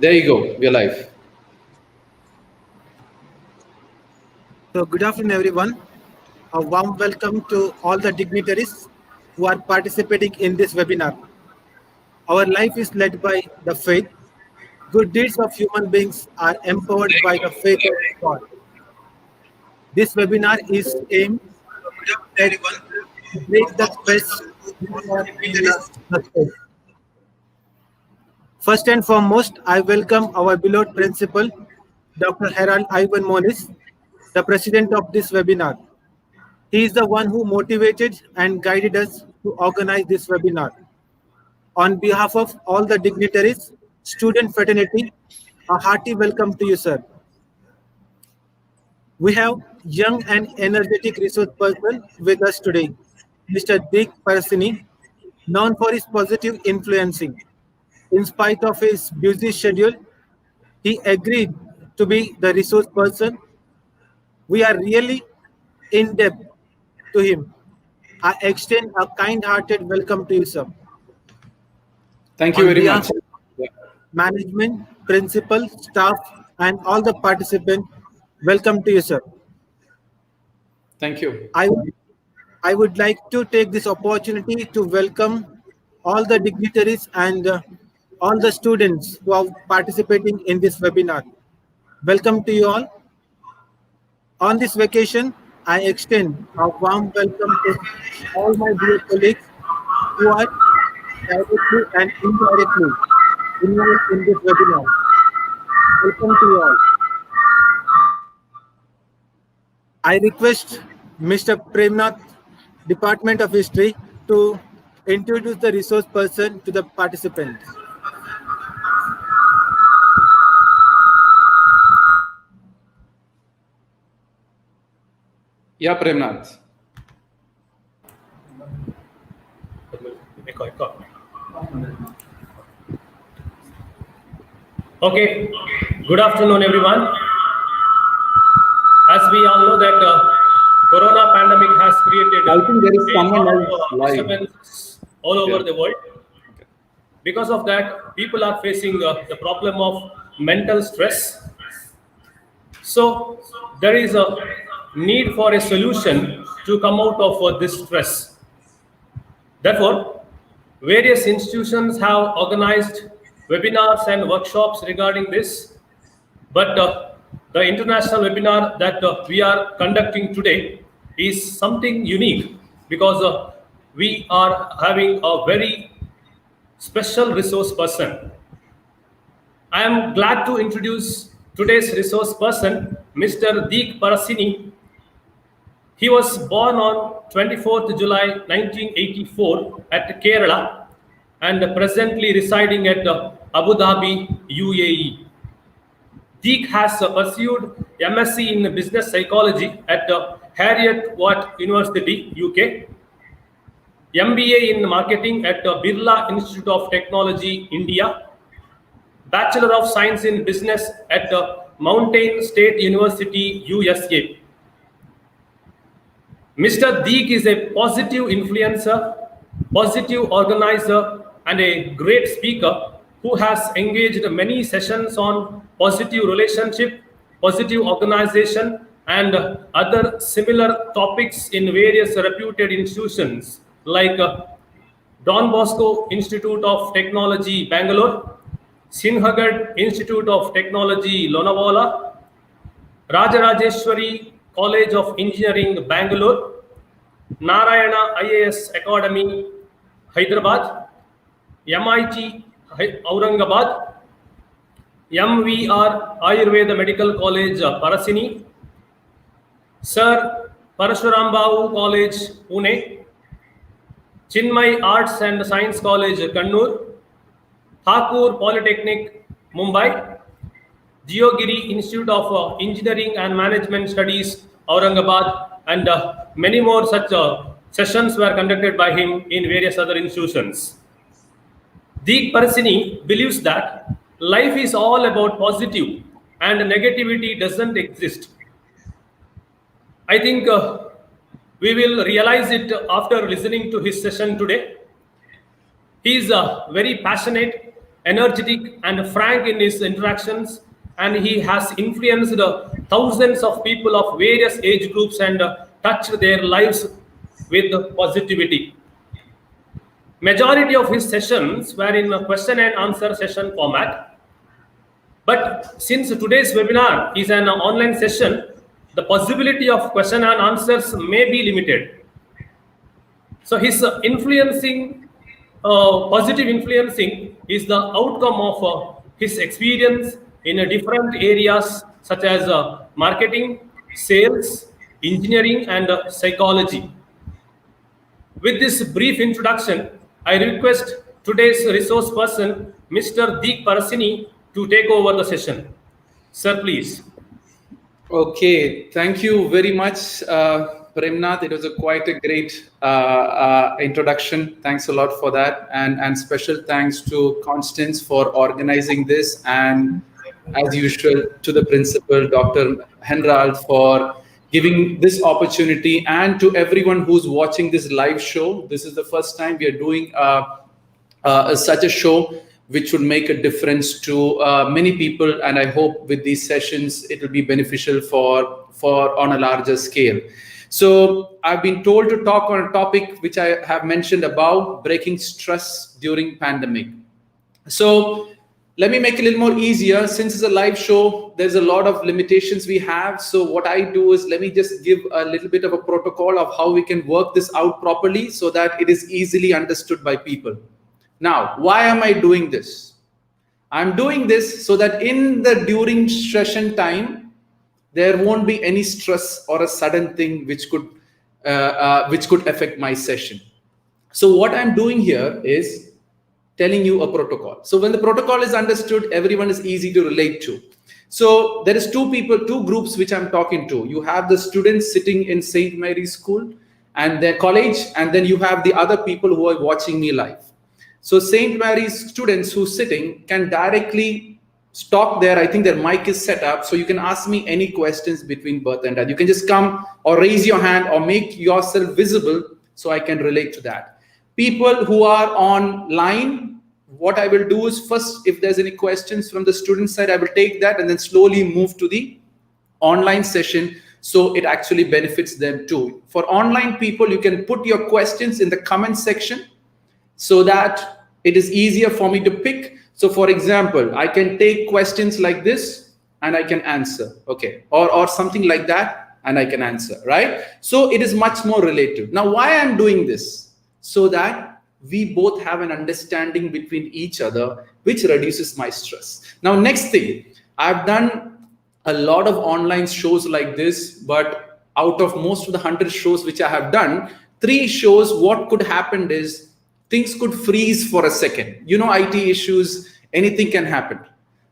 There you go. We're live. So good afternoon, everyone. A warm welcome to all the dignitaries who are participating in this webinar. Our life is led by the faith. Good deeds of human beings are empowered by the faith of God. This webinar is aimed at to break the stress in the space. First and foremost, I welcome our beloved principal, Dr. Harold Ivan Moniz, the president of this webinar. He is the one who motivated and guided us to organize this webinar. On behalf of all the dignitaries, student fraternity, a hearty welcome to you, sir. We have young and energetic resource person with us today, Mr. Deek Parassini, known for his positive influencing. In spite of his busy schedule, he agreed to be the resource person. We are really in debt to him. I extend a kind-hearted welcome to you, sir. Thank you On very behalf much. of management, principal, staff, and all the participants, welcome to you, sir. Thank you. I would like to take this opportunity to welcome all the dignitaries and all the students who are participating in this webinar. Welcome to you all. On this vacation, I extend a warm welcome to all my dear colleagues who are directly and indirectly involved in this webinar. Welcome to you all. I request Mr. Premnath, Department of History, to introduce the resource person to the participants. Yeah, Premnath. Okay, good afternoon, everyone. As we all know that Corona pandemic has created I think there is someone else live. disturbances all over Yeah. the world. Because of that, people are facing the problem of mental stress. So there is a need for a solution to come out of this stress. Therefore, various institutions have organized webinars and workshops regarding this, but the international webinar that we are conducting today is something unique because we are having a very special resource person. I am glad to introduce today's resource person, Mr. Deek Parassini. He was born on 24th July 1984 at Kerala and presently residing at Abu Dhabi, UAE. Deek has pursued MSc in Business Psychology at Heriot-Watt University, UK, MBA in Marketing at Birla Institute of Technology, India, Bachelor of Science in Business at Mountain State University, USA. Mr. Deek is a positive influencer, positive organizer, and a great speaker who has engaged many sessions on positive relationship, positive organization, and other similar topics in various reputed institutions like Don Bosco Institute of Technology, Bangalore, Sinhagad Institute of Technology, Lonavala, Rajarajeshwari College of Engineering, Bangalore, Narayana IAS Academy, Hyderabad, MIT, Aurangabad, MVR Ayurveda Medical College, Parassini, Sir Parashurambau College, Pune, Chinmay Arts and Science College, Kannur, Thakur Polytechnic, Mumbai, Geogiri Institute of Engineering and Management Studies, Aurangabad, and many more such sessions were conducted by him in various other institutions. Deek Parassini believes that life is all about positive and negativity doesn't exist. I think we will realize it after listening to his session today. He is very passionate energetic and frank in his interactions, and he has influenced thousands of people of various age groups and touched their lives with positivity. Majority of his sessions were in a question and answer session format. But since today's webinar is an online session, the possibility of question and answers may be limited. So his positive influencing is the outcome of his experience in different areas such as marketing, sales, engineering, and psychology. With this brief introduction, I request today's resource person, Mr. Deek Parassini, to take over the session. Sir, please. Okay, thank you very much, Premnath. It was quite a great introduction. Thanks a lot for that. And special thanks to Constance for organizing this. And as usual, to the principal, Dr. Henrald, for giving this opportunity, and to everyone who's watching this live show. This is the first time we are doing such a show, which would make a difference to many people. And I hope with these sessions, it will be beneficial for on a larger scale. So I've been told to talk on a topic which I have mentioned above, breaking stress during pandemic. So let me make it a little more easier. Since it's a live show, there's a lot of limitations we have. So what I do is, let me just give a little bit of a protocol of how we can work this out properly so that it is easily understood by people. Now, why am I doing this? I'm doing this so that during session time, there won't be any stress or a sudden thing which could affect my session. So what I'm doing here is telling you a protocol. So when the protocol is understood, everyone is easy to relate to. So there is two groups which I'm talking to. You have the students sitting in St.Mary school and their college, and then you have the other people who are watching me live. So St. Mary's students who's sitting can directly stop there. I think their mic is set up, so you can ask me any questions between birth and death. You can just come or raise your hand or make yourself visible so I can relate to that. People who are online, what I will do is, first, if there's any questions from the student side, I will take that and then slowly move to the online session, so it actually benefits them too. For online people, you can put your questions in the comment section so that it is easier for me to pick. So for example, I can take questions like this and I can answer, okay, or something like that, and I can answer, right? So it is much more relative. Now, why I'm doing this? So that we both have an understanding between each other, which reduces my stress. Now, next thing, I've done a lot of online shows like this, but out of most of the 100 shows which I have done, 3 shows, what could happen is things could freeze for a second. You know, IT issues, anything can happen.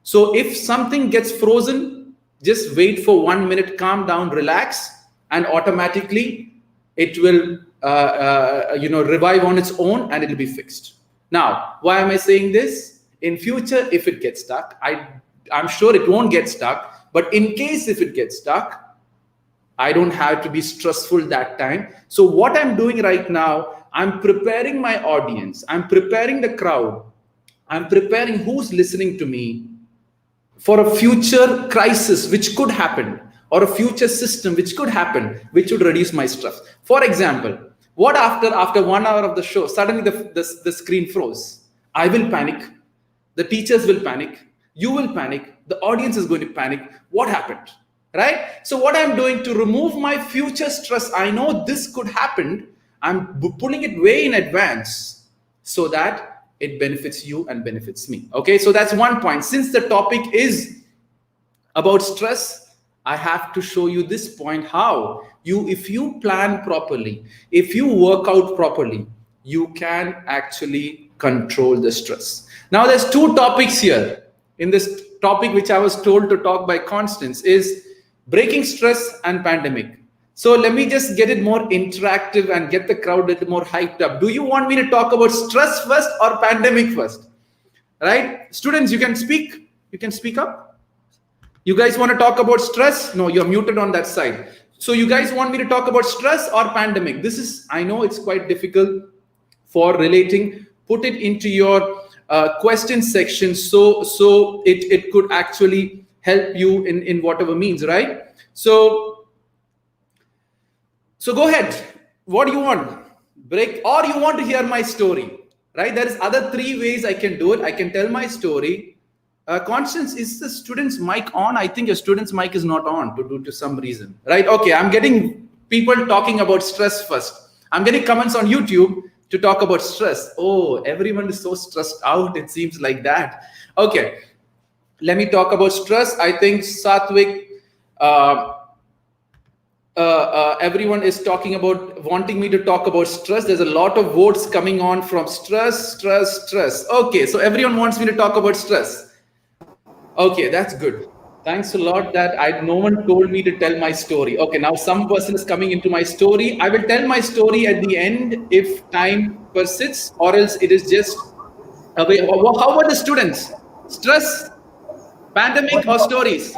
So if something gets frozen, just wait for 1 minute, calm down, relax, and automatically it will revive on its own and it'll be fixed. Now, why am I saying this? In future, if it gets stuck, I'm sure it won't get stuck, but in case if it gets stuck, I don't have to be stressful that time. So what I'm doing right now, I'm preparing my audience, I'm preparing the crowd, I'm preparing who's listening to me for a future crisis which could happen, or a future system which could happen, which would reduce my stress. For example, what after 1 hour of the show, suddenly the screen froze? I will panic, the teachers will panic, you will panic, the audience is going to panic. What happened, right? So what I'm doing to remove my future stress, I know this could happen, I'm pulling it way in advance so that it benefits you and benefits me. Okay, so that's one point. Since the topic is about stress, I have to show you this point, how if you plan properly, if you work out properly, you can actually control the stress. Now there's 2 topics here. In this topic which I was told to talk by Constance is breaking stress and pandemic. So let me just get it more interactive and get the crowd a little more hyped up. Do you want me to talk about stress first or pandemic first? Right? Students, you can speak. You can speak up. You guys want to talk about stress? No, you're muted on that side. So you guys want me to talk about stress or pandemic? I know it's quite difficult for relating. Put it into your question section, so it could actually help you in whatever means, right? So go ahead. What do you want? Break, or you want to hear my story, right? There is other 3 ways I can do it. I can tell my story. Constance, is the student's mic on? I think your student's mic is not on to some reason, right? Okay, I'm getting people talking about stress first. I'm getting comments on YouTube to talk about stress. Oh, everyone is so stressed out. It seems like that. Okay, let me talk about stress. I think Satvik, everyone is talking about wanting me to talk about stress. There's a lot of votes coming on from stress. Okay, so everyone wants me to talk about stress. Okay, that's good. Thanks a lot that no one told me to tell my story. Okay, now some person is coming into my story. I will tell my story at the end if time persists, or else it is just away. How about the students? Stress, pandemic, or stories?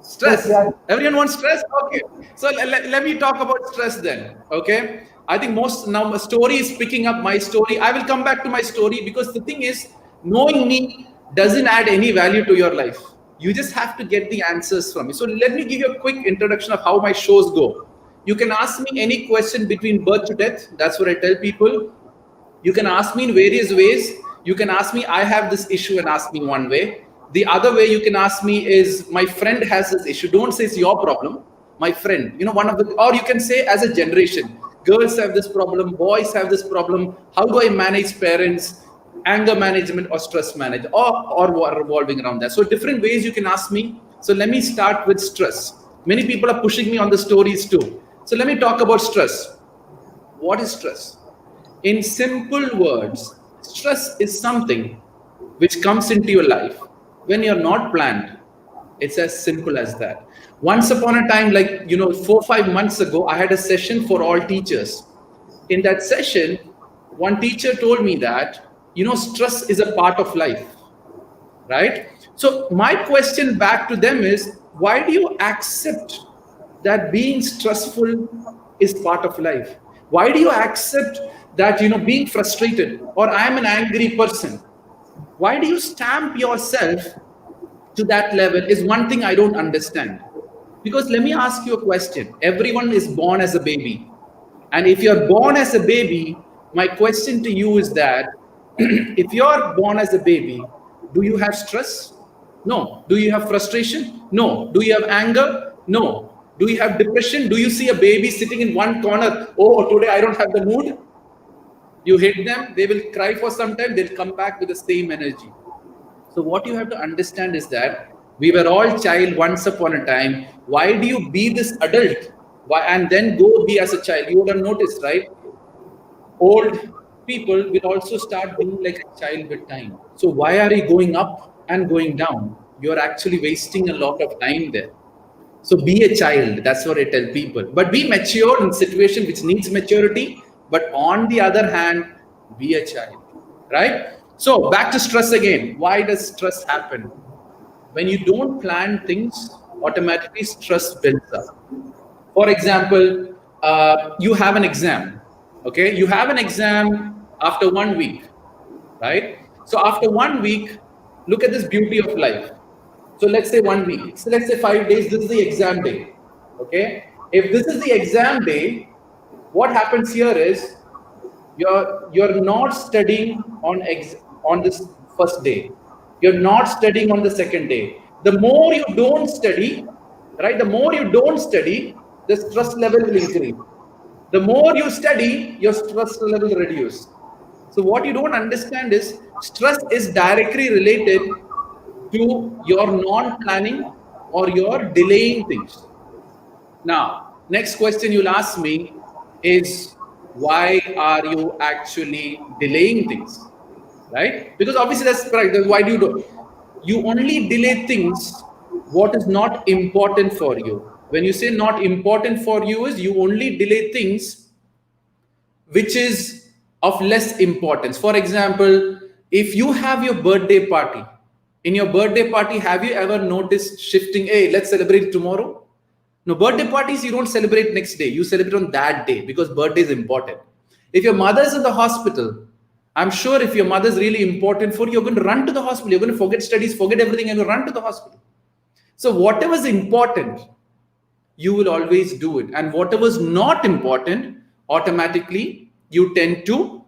Stress. Everyone wants stress? Okay. So let me talk about stress then. Okay. I think now my story is picking up my story. I will come back to my story because the thing is, knowing me doesn't add any value to your life. You just have to get the answers from me. So let me give you a quick introduction of how my shows go. You can ask me any question between birth to death. That's what I tell people. You can ask me in various ways. You can ask me, I have this issue, and ask me one way. The other way you can ask me is, my friend has this issue. Don't say it's your problem. My friend, or you can say as a generation, girls have this problem, boys have this problem. How do I manage parents? Anger management or stress management, or revolving around that. So different ways you can ask me. So let me start with stress. Many people are pushing me on the stories too. So let me talk about stress. What is stress? In simple words, stress is something which comes into your life when you're not planned. It's as simple as that. Once upon a time, 4 or 5 months ago, I had a session for all teachers. In that session, one teacher told me that stress is a part of life, right? So my question back to them is, why do you accept that being stressful is part of life? Why do you accept that, being frustrated, or I am an angry person? Why do you stamp yourself to that level is one thing I don't understand. Because let me ask you a question. Everyone is born as a baby. And if you're born as a baby, my question to you is that, if you're born as a baby, do you have stress? No. Do you have frustration? No. Do you have anger? No. Do you have depression? Do you see a baby sitting in one corner? Oh, today I don't have the mood. You hit them, they will cry for some time, they'll come back with the same energy. So what you have to understand is that we were all child once upon a time. Why do you be this adult? Why, and then go be as a child? You would have noticed, right? Old people will also start being like a child with time. So why are you going up and going down? You're actually wasting a lot of time there. So be a child. That's what I tell people. But be mature in situation which needs maturity. But on the other hand, be a child, right? So back to stress again. Why does stress happen? When you don't plan things, automatically stress builds up. For example, you have an exam. Okay, you have an exam after 1 week, right? So after 1 week, look at this beauty of life. So let's say 1 week. So let's say 5 days. This is the exam day. Okay. If this is the exam day, what happens here is you're not studying on this first day. You're not studying on the second day. The more you don't study, right? The more you don't study, the stress level will increase. The more you study, your stress level will reduce. So what you don't understand is stress is directly related to your non-planning or your delaying things. Now, next question you'll ask me is, why are you actually delaying things, right? Because obviously that's correct. Why do you do? You only delay things what is not important for you. When you say not important for you is you only delay things which is of less importance. For example, if you have your birthday party, in your birthday party, have you ever noticed shifting, hey, let's celebrate tomorrow? No, birthday parties, you don't celebrate next day. You celebrate on that day because birthday is important. If your mother is in the hospital, I'm sure if your mother is really important for you, you're going to run to the hospital. You're going to forget studies, forget everything, and you run to the hospital. So whatever is important, you will always do it. And whatever is not important, automatically you tend to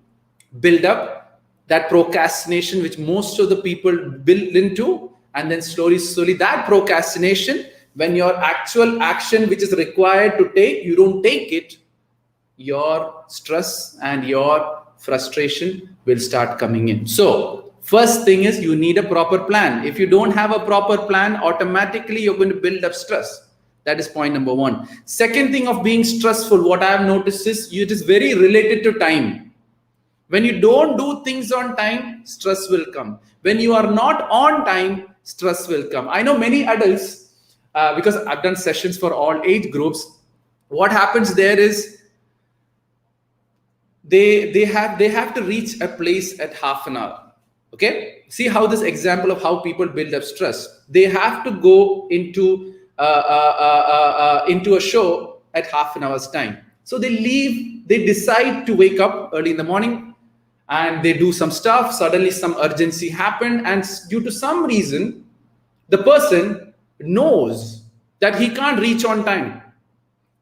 build up that procrastination, which most of the people build into. And then slowly that procrastination, when your actual action which is required to take, you don't take it, your stress and your frustration will start coming in. So first thing is you need a proper plan. If you don't have a proper plan, automatically you're going to build up stress. That is point number one. Second thing of being stressful, what I have noticed is it is very related to time. When you don't do things on time, stress will come. When you are not on time, stress will come. I know many adults, because I've done sessions for all age groups, what happens there is they have to reach a place at half an hour. Okay, see how this example of how people build up stress. They have to go into a show at half an hour's time. So they leave. They decide to wake up early in the morning, and they do some stuff. Suddenly, some urgency happened, and due to some reason, the person knows that he can't reach on time.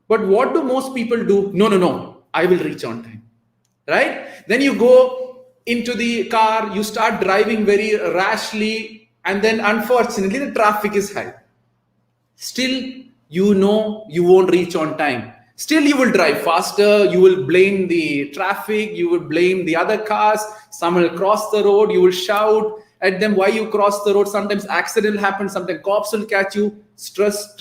But what do most people do? No, I will reach on time. Right? Then you go into the car, you start driving very rashly, and then unfortunately the traffic is high. Still, you know you won't reach on time. Still, you will drive faster, you will blame the traffic, you will blame the other cars, some will cross the road, you will shout at them why you cross the road. Sometimes accident happens, sometimes cops will catch you. Stress.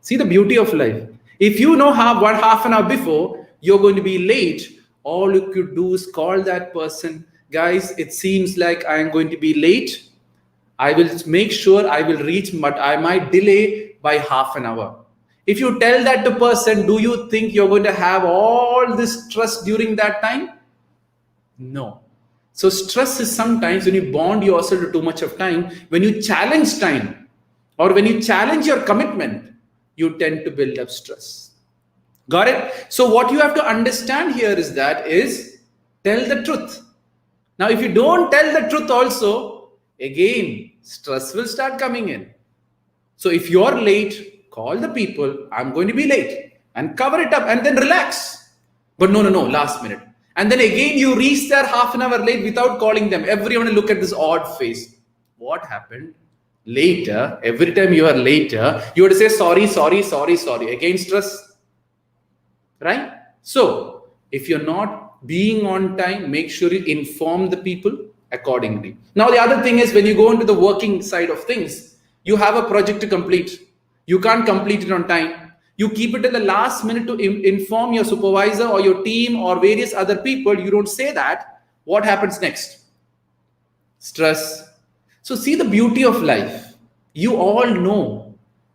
See the beauty of life. If you know half an hour before you're going to be late, all you could do is call that person. Guys, it seems like I am going to be late. I will make sure I will reach, but I might delay by half an hour. If you tell that to person, do you think you're going to have all this stress during that time? No. So stress is sometimes when you bond yourself to too much of time, when you challenge time, or when you challenge your commitment, you tend to build up stress. Got it? So what you have to understand here is tell the truth. Now, if you don't tell the truth also, again, stress will start coming in. So if you're late, call the people, I'm going to be late, and cover it up and then relax. But no, last minute. And then again, you reach there half an hour late without calling them. Everyone will look at this odd face. What happened? Later, every time you are later, you have to say sorry. Again, stress. Right? So, if you're not being on time, make sure you inform the people accordingly. Now, the other thing is when you go into the working side of things, you have a project to complete. You can't complete it on time. You keep it in the last minute to inform your supervisor or your team or various other people. You don't say that. What happens next? Stress. So, see the beauty of life. You all know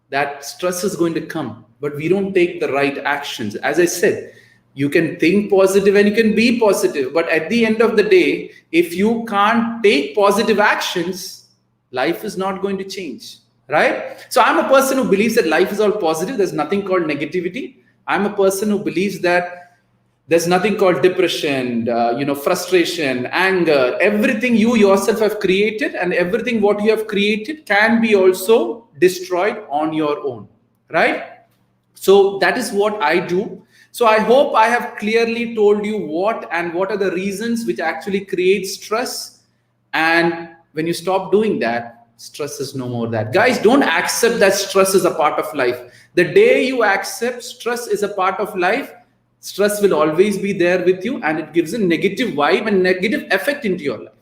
that stress is going to come, but we don't take the right actions. As I said, you can think positive and you can be positive, but at the end of the day, if you can't take positive actions, life is not going to change, right? So I'm a person who believes that life is all positive. There's nothing called negativity. I'm a person who believes that there's nothing called depression, frustration, anger. Everything you yourself have created, and everything what you have created can be also destroyed on your own, right? So that is what I do. So I hope I have clearly told you what are the reasons which actually create stress. And when you stop doing that, stress is no more that. Guys, don't accept that stress is a part of life. The day you accept stress is a part of life, stress will always be there with you, and it gives a negative vibe and negative effect into your life.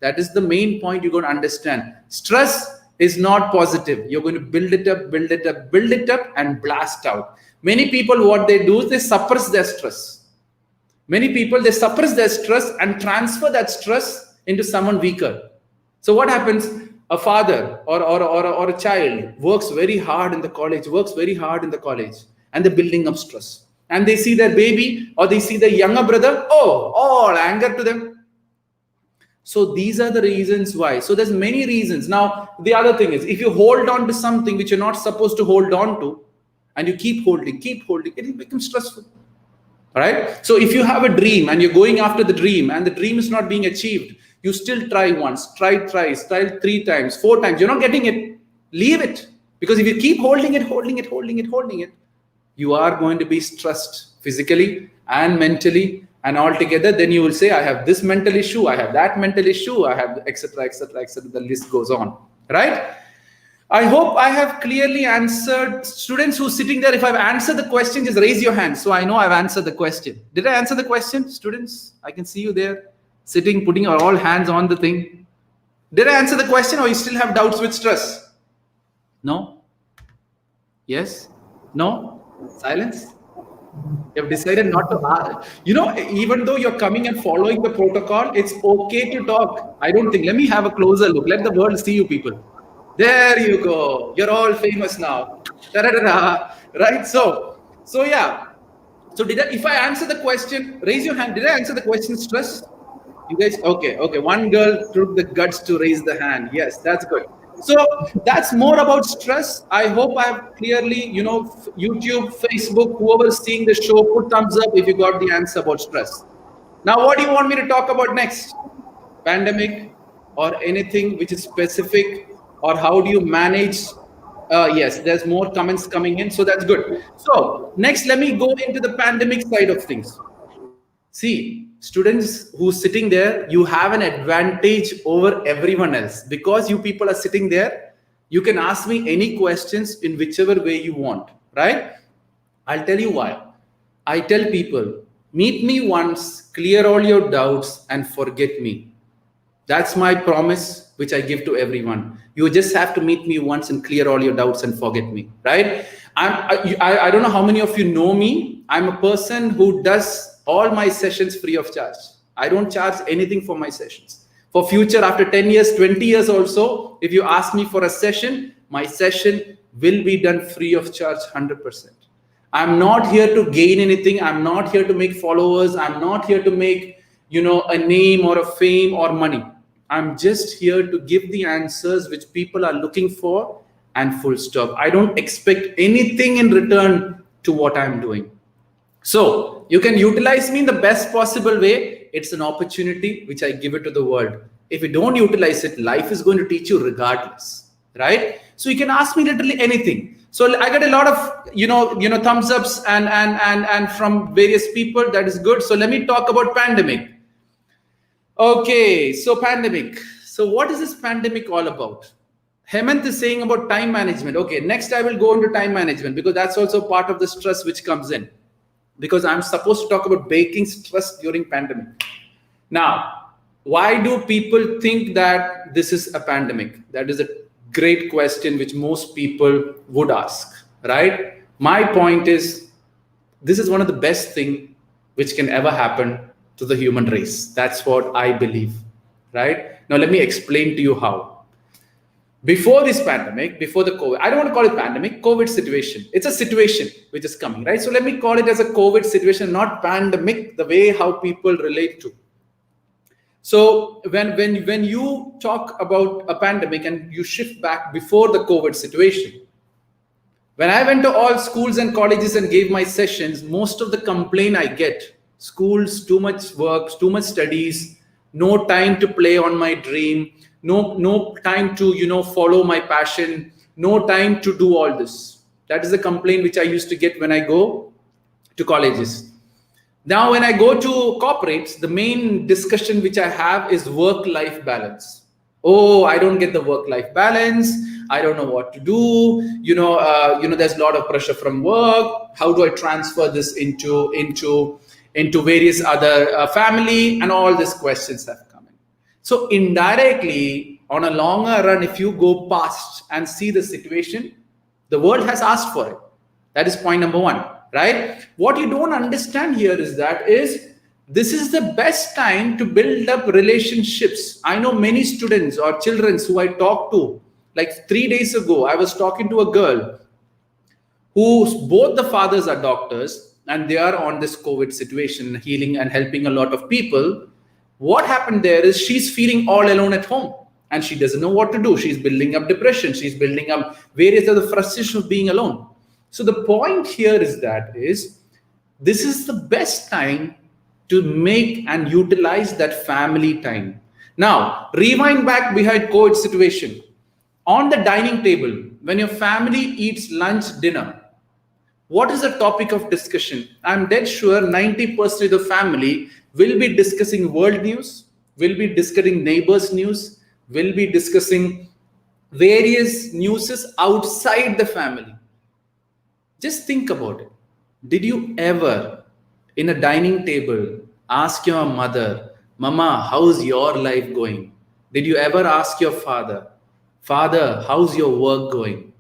That is the main point you're going to understand. Stress is not positive. You're going to build it up and blast out. Many people, what they do is they suppress their stress. Many people, they suppress their stress and transfer that stress into someone weaker. So what happens? A father or a child works very hard in the college, and they're building up stress. And they see their baby or they see their younger brother, all anger to them. So these are the reasons why. So there's many reasons. Now, the other thing is, if you hold on to something which you're not supposed to hold on to, and you keep holding, it will become stressful. right? So if you have a dream and you're going after the dream and the dream is not being achieved, you still try once, try 3 times, 4 times, you're not getting it, leave it. Because if you keep holding it, you are going to be stressed physically and mentally and altogether. Then you will say, I have this mental issue, I have that mental issue, I have etc. The list goes on, right? I hope I have clearly answered. Students who are sitting there, if I've answered the question, just raise your hand so I know I've answered the question. Did I answer the question, students? I can see you there sitting, putting your all hands on the thing. Did I answer the question, or you still have doubts with stress? No? Yes? No? Silence? You have decided not to ask. Even though you're coming and following the protocol, it's okay to talk. I don't think. Let me have a closer look. Let the world see you people. There you go. You're all famous now. Da-da-da-da. Right? So yeah. So if I answer the question, raise your hand. Did I answer the question, stress? You guys, okay. One girl took the guts to raise the hand. Yes, that's good. So that's more about stress. I hope I've clearly, YouTube, Facebook, whoever's seeing the show, put thumbs up if you got the answer about stress. Now, what do you want me to talk about next? Pandemic or anything which is specific, or how do you manage? Yes, there's more comments coming in, so that's good. So next, let me go into the pandemic side of things. See, students who's sitting there, you have an advantage over everyone else because you people are sitting there. You can ask me any questions in whichever way you want, right? I'll tell you why. I tell people, meet me once, clear all your doubts, and forget me. That's my promise, which I give to everyone. You just have to meet me once and clear all your doubts and forget me, right? I don't know how many of you know me. I'm a person who does all my sessions free of charge. I don't charge anything for my sessions. For future, after 10 years, 20 years also, if you ask me for a session, my session will be done free of charge, 100%. I'm not here to gain anything. I'm not here to make followers. I'm not here to make, a name or a fame or money. I'm just here to give the answers which people are looking for, and full stop. I don't expect anything in return to what I'm doing. So you can utilize me in the best possible way. It's an opportunity which I give it to the world. If you don't utilize it, life is going to teach you regardless, right? So you can ask me literally anything. So I got a lot of thumbs ups and from various people. That is good. So let me talk about pandemic. Okay, so pandemic. So what is this pandemic all about? Hemant is saying about time management. Okay, next I will go into time management because that's also part of the stress which comes in. Because I'm supposed to talk about breaking stress during pandemic. Now, why do people think that this is a pandemic? That is a great question which most people would ask, right? My point is, this is one of the best things which can ever happen to the human race. That's what I believe, right? Now, let me explain to you how. Before this pandemic, before the COVID, I don't want to call it pandemic, COVID situation. It's a situation which is coming, right? So let me call it as a COVID situation, not pandemic, the way how people relate to. So when you talk about a pandemic and you shift back before the COVID situation, when I went to all schools and colleges and gave my sessions, most of the complaint I get, schools, too much work, too much studies, no time to play on my dream, no time to, follow my passion, no time to do all this. That is the complaint which I used to get when I go to colleges. Now, when I go to corporates, the main discussion which I have is work-life balance. Oh, I don't get the work-life balance. I don't know what to do. There's a lot of pressure from work. How do I transfer this into various other family, and all these questions have come in. So indirectly, on a longer run, if you go past and see the situation, the world has asked for it. That is point number one, right? What you don't understand here is this is the best time to build up relationships. I know many students or children who I talk to, like 3 days ago, I was talking to a girl whose both the fathers are doctors, and they are on this COVID situation, healing and helping a lot of people. What happened there is she's feeling all alone at home and she doesn't know what to do. She's building up depression. She's building up various other frustrations of being alone. So the point here is this is the best time to make and utilize that family time. Now, rewind back behind COVID situation. On the dining table, when your family eats lunch, dinner, what is the topic of discussion? I'm dead sure 90% of the family will be discussing world news, will be discussing neighbors' news, will be discussing various newses outside the family. Just think about it. Did you ever, in a dining table, ask your mother, Mama, how's your life going? Did you ever ask your father, Father, how's your work going?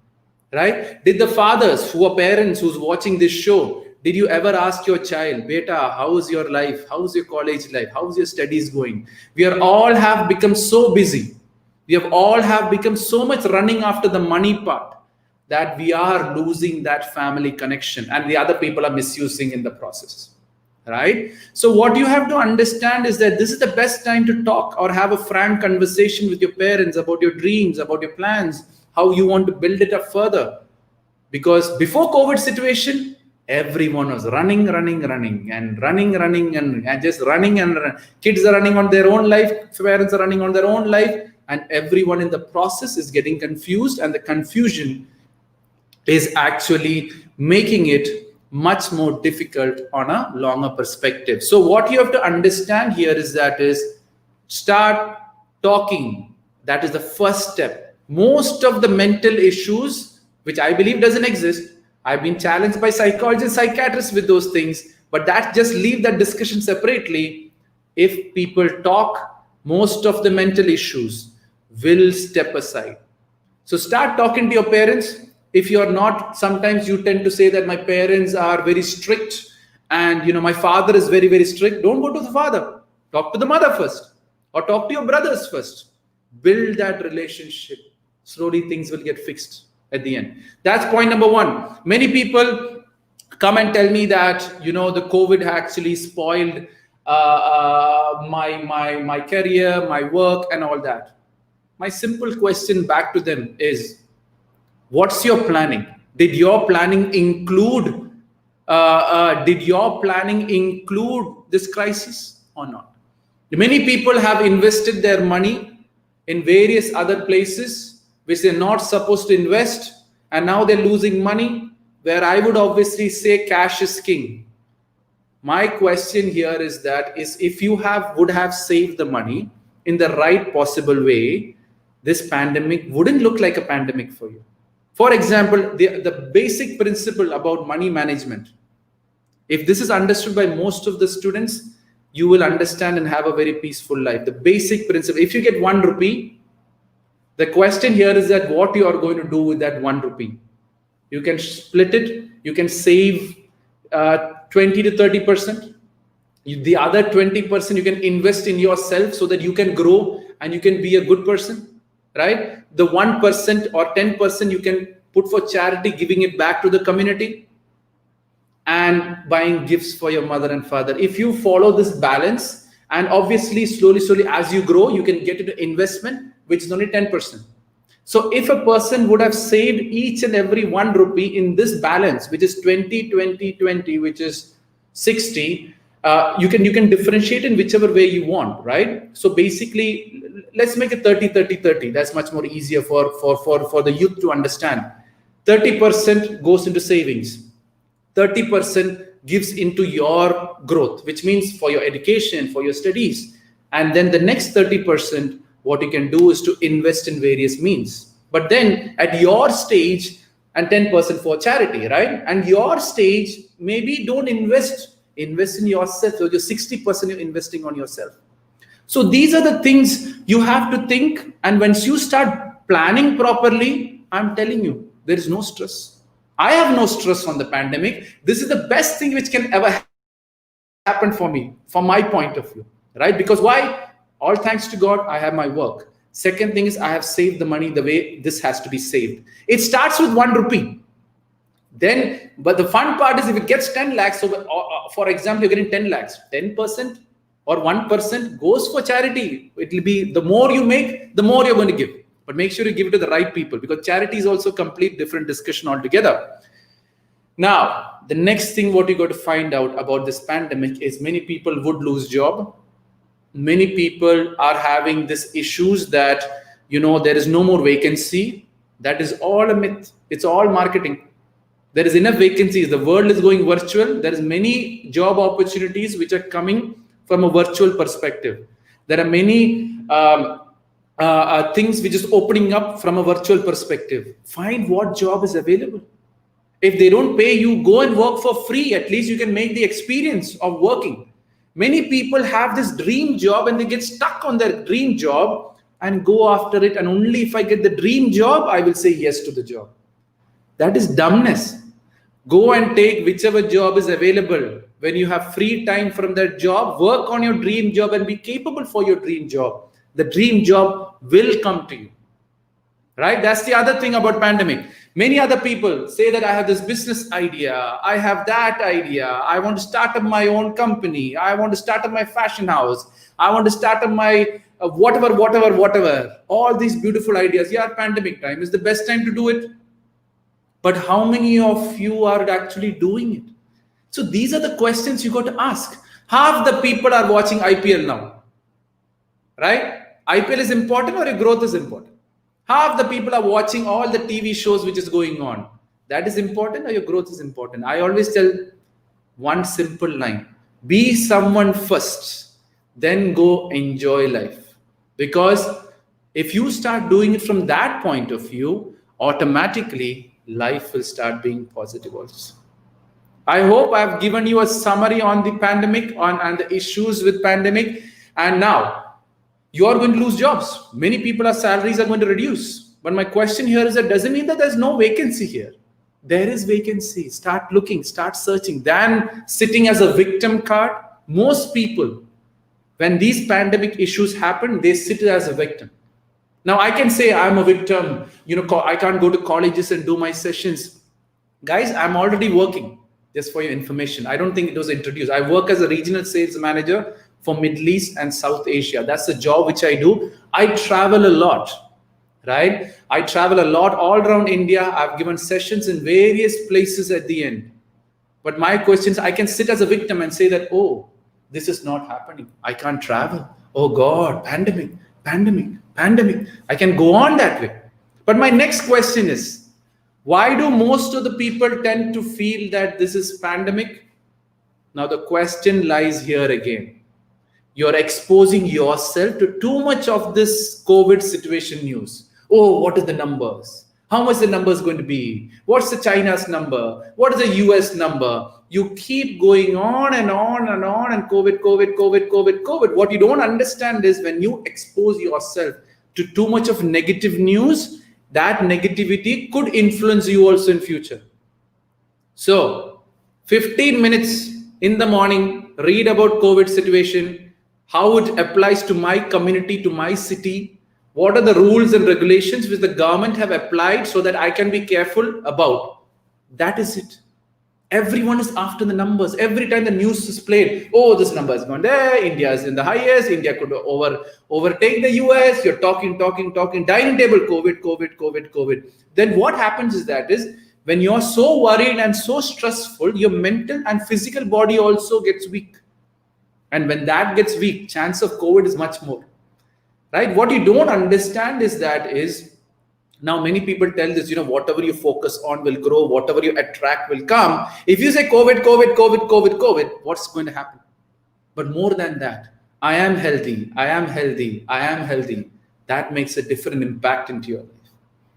Right? Did the fathers who are parents who's watching this show, did you ever ask your child, Beta, how's your life? How's your college life? How's your studies going? We are all have become so busy. We have all have become so much running after the money part that we are losing that family connection, and the other people are misusing in the process. Right? So what you have to understand is that this is the best time to talk or have a frank conversation with your parents about your dreams, about your plans, how you want to build it up further. Because before COVID situation, everyone was running and just running and kids are running on their own life, parents are running on their own life, and everyone in the process is getting confused, and the confusion is actually making it much more difficult on a longer perspective. So what you have to understand here is start talking. That is the first step. Most of the mental issues, which I believe doesn't exist, I've been challenged by psychologists, psychiatrists with those things, but that just leave that discussion separately. If people talk, most of the mental issues will step aside. So start talking to your parents. If you're not, sometimes you tend to say that my parents are very strict and my father is very, very strict. Don't go to the father. Talk to the mother first, or talk to your brothers first. Build that relationship. Slowly things will get fixed at the end. That's point number one. Many people come and tell me that, the COVID actually spoiled my career, my work and all that. My simple question back to them is, what's your planning? Did your planning include this crisis or not? Many people have invested their money in various other places which they're not supposed to invest, and now they're losing money, where I would obviously say cash is king. My question here is if you would have saved the money in the right possible way, this pandemic wouldn't look like a pandemic for you. For example, the basic principle about money management, if this is understood by most of the students, you will understand and have a very peaceful life. The basic principle, if you get 1 rupee, the question here is that what you are going to do with that 1 rupee. You can split it, you can save 20 to 30%. The other 20% you can invest in yourself so that you can grow and you can be a good person. Right? The 1% or 10% you can put for charity, giving it back to the community, and buying gifts for your mother and father. If you follow this balance, and obviously slowly as you grow, you can get into investment, which is only 10%. So if a person would have saved each and every 1 rupee in this balance, which is 20, 20, 20, which is 60, you can differentiate in whichever way you want, right? So basically, let's make it 30, 30, 30. That's much more easier for the youth to understand. 30% goes into savings. 30% gives into your growth, which means for your education, for your studies. And then the next 30%, what you can do is to invest in various means. But then at your stage, and 10% for charity, right? And your stage, maybe don't invest in yourself. So your 60% you're investing on yourself. So these are the things you have to think. And once you start planning properly, I'm telling you, there is no stress. I have no stress on the pandemic. This is the best thing which can ever happen for me, from my point of view, right? Because why? All thanks to God, I have my work. Second thing is I have saved the money the way this has to be saved. It starts with 1 rupee. Then, but the fun part is if it gets 10 lakhs, so for example, you're getting 10 lakhs, 10% or 1% goes for charity. It will be, the more you make, the more you're going to give. But make sure you give it to the right people, because charity is also a complete different discussion altogether. Now, the next thing what you got to find out about this pandemic is many people would lose job. Many people are having this issues that, there is no more vacancy. That is all a myth. It's all marketing. There is enough vacancies. The world is going virtual. There is many job opportunities which are coming from a virtual perspective. There are many things which is opening up from a virtual perspective. Find what job is available. If they don't pay you, go and work for free. At least you can make the experience of working. Many people have this dream job and they get stuck on their dream job and go after it. And only if I get the dream job, I will say yes to the job. That is dumbness. Go and take whichever job is available. When you have free time from that job, work on your dream job and be capable for your dream job. The dream job will come to you. Right? That's the other thing about pandemic. Many other people say that I have this business idea. I have that idea. I want to start up my own company. I want to start up my fashion house. I want to start up my whatever. All these beautiful ideas. Yeah, pandemic time is the best time to do it. But how many of you are actually doing it? So these are the questions you got to ask. Half the people are watching IPL now. Right? IPL is important or your growth is important? Half the people are watching all the TV shows which is going on. That is important or your growth is important? I always tell one simple line. Be someone first, then go enjoy life. Because if you start doing it from that point of view, automatically life will start being positive also. I hope I've given you a summary on the pandemic and the issues with pandemic. And now, you are going to lose jobs. Many people's salaries are going to reduce. But my question here is that doesn't mean that there's no vacancy here. There is vacancy. Start looking, start searching. Than sitting as a victim card. Most people, when these pandemic issues happen, they sit as a victim. Now I can say I'm a victim. I can't go to colleges and do my sessions. Guys, I'm already working. Just for your information. I don't think it was introduced. I work as a regional sales manager for Middle East and South Asia. That's the job which I do. I travel a lot, right? I travel a lot all around India. I've given sessions in various places at the end. But my question is, I can sit as a victim and say that, oh, this is not happening. I can't travel. Oh God, pandemic. I can go on that way. But my next question is, why do most of the people tend to feel that this is pandemic? Now the question lies here again. You're exposing yourself to too much of this COVID situation news. Oh, what are the numbers? How much the number is going to be? What's the China's number? What is the US number? You keep going on and on and on and COVID. What you don't understand is when you expose yourself to too much of negative news, that negativity could influence you also in future. So 15 minutes in the morning, read about COVID situation, how it applies to my community, to my city, what are the rules and regulations which the government have applied so that I can be careful about. That is it. Everyone is after the numbers. Every time the news is played, oh, this number is gone there, India is in the highest, India could overtake the US, you're talking, dining table, COVID. Then what happens is when you're so worried and so stressful, your mental and physical body also gets weak. And when that gets weak, chance of COVID is much more, right? What you don't understand is now many people tell this, whatever you focus on will grow, whatever you attract will come. If you say COVID, what's going to happen? But more than that, I am healthy. That makes a different impact into your life.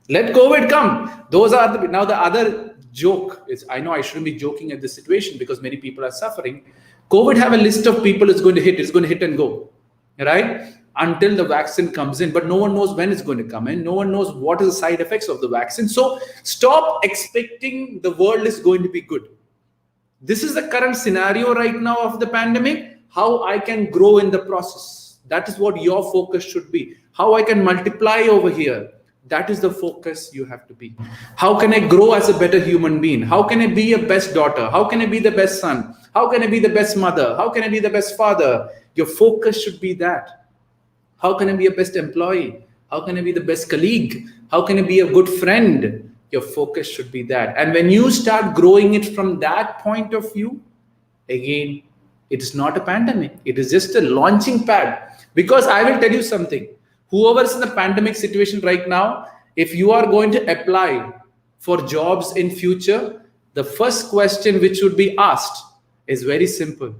Let COVID come. Those are now the other joke is, I know I shouldn't be joking at this situation because many people are suffering. COVID have a list of people it's going to hit and go, right? Until the vaccine comes in, but no one knows when it's going to come in. No one knows what is the side effects of the vaccine. So stop expecting the world is going to be good. This is the current scenario right now of the pandemic, how I can grow in the process. That is what your focus should be. How I can multiply over here. That is the focus you have to be. How can I grow as a better human being? How can I be a best daughter? How can I be the best son? How can I be the best mother? How can I be the best father? Your focus should be that. How can I be a best employee? How can I be the best colleague? How can I be a good friend? your focus should be that. And when you start growing it from that point of view, again, it is not a pandemic. It is just a launching pad. Because I will tell you something, whoever's in the pandemic situation right now, if you are going to apply for jobs in future, the first question which should be asked is very simple.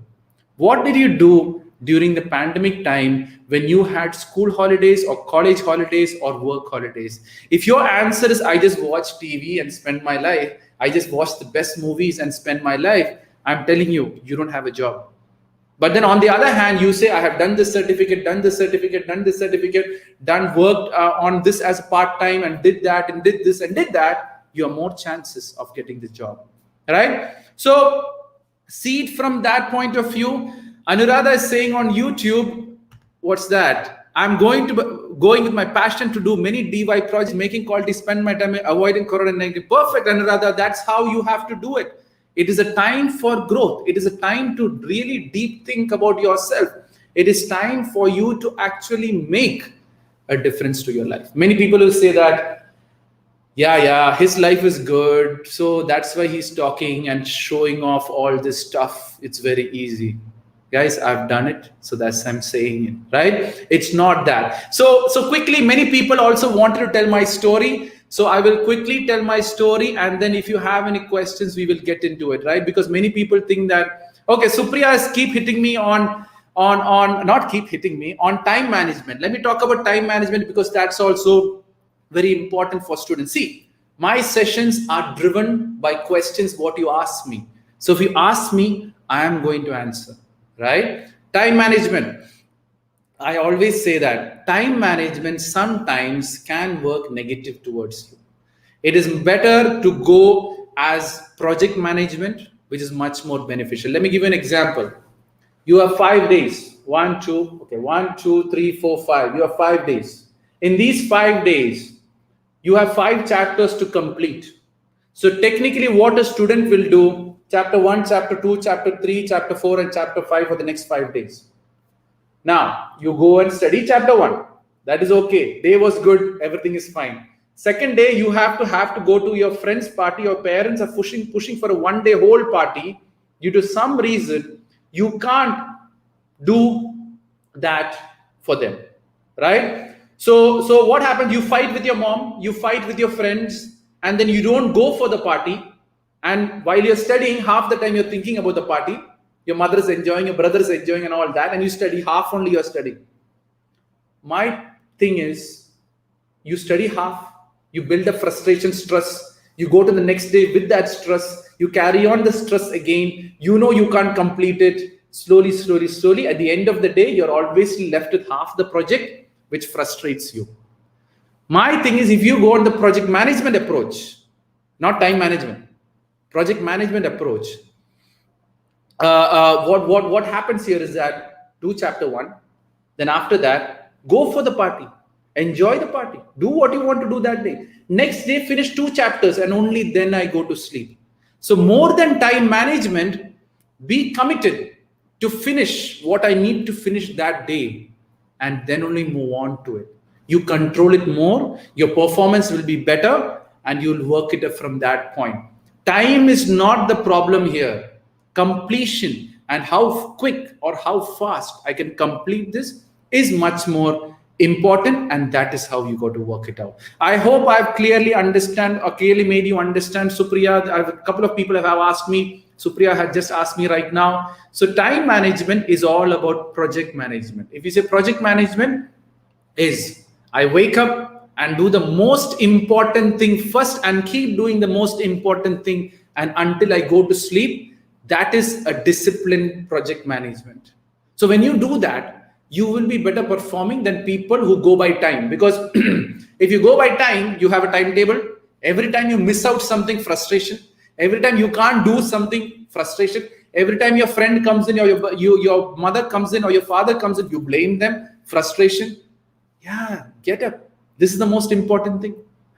What did you do during the pandemic time when you had school holidays or college holidays or work holidays? If your answer is, I just watch TV and spend my life, I just watch the best movies and spend my life, I'm telling you, you don't have a job. But then on the other hand, you say, I have done this certificate, done this certificate, done this certificate, worked on this as a part-time and did that and did this and did that, you have more chances of getting the job, right? So see it from that point of view. Anuradha is saying on YouTube, what's that? I'm going with my passion to do many DY projects, making quality, spend my time avoiding Corona-19. Perfect, Anuradha. That's how you have to do it. It is a time for growth. It is a time to really deep think about yourself. It is time for you to actually make a difference to your life. Many people will say that, yeah, his life is good, so that's why he's talking and showing off all this stuff. It's very easy. Guys, I've done it, so that's why I'm saying it, right? It's not that. So quickly, many people also wanted to tell my story. So I will quickly tell my story, and then if you have any questions, we will get into it, right? Because many people think that, okay, Supriya is keep hitting me on time management. Let me talk about time management because that's also very important for students. See, my sessions are driven by questions what you ask me. So if you ask me, I am going to answer, right? Time management. I always say that time management sometimes can work negative towards you. It is better to go as project management, which is much more beneficial. Let me give you an example. You have 5 days. 1, 2, 3, 4, 5. You have 5 days. In these 5 days, you have 5 chapters to complete. So technically what a student will do, chapter 1, chapter 2, chapter 3, chapter 4, and chapter 5 for the next 5 days. Now, you go and study chapter 1. That is okay. Day was good. Everything is fine. Second day, you have to go to your friend's party. Your parents are pushing for a 1 day whole party. Due to some reason, you can't do that for them, right? So what happens? You fight with your mom, you fight with your friends, and then you don't go for the party. And while you're studying, half the time you're thinking about the party. Your mother is enjoying, your brother is enjoying and all that, and you study half only you're studying. My thing is, you study half, you build up frustration, stress, you go to the next day with that stress, you carry on the stress again, you know you can't complete it, slowly. At the end of the day, you're always left with half the project, which frustrates you. My thing is, if you go on the project management approach, not time management, project management approach, what happens here is that do chapter 1, then after that go for the party, enjoy the party, do what you want to do that day. Next day finish 2 chapters, and only then I go to sleep. So more than time management, be committed to finish what I need to finish that day, and then only move on to it. You control it more, your performance will be better, and you'll work it up from that point. Time is not the problem here. Completion and how quick or how fast I can complete this is much more important, and that is how you got to work it out. I hope I've clearly made you understand. Supriya, a couple of people have asked me, Supriya had just asked me right now. So time management is all about project management. If you say project management is, I wake up and do the most important thing first and keep doing the most important thing and until I go to sleep, that is a disciplined project management. So when you do that, you will be better performing than people who go by time. Because if you go by time, you have a timetable. Every time you miss out something, frustration. Every time you can't do something, frustration. Every time your friend comes in, or your mother comes in, or your father comes in, you blame them, frustration. Yeah, get up. This is the most important thing.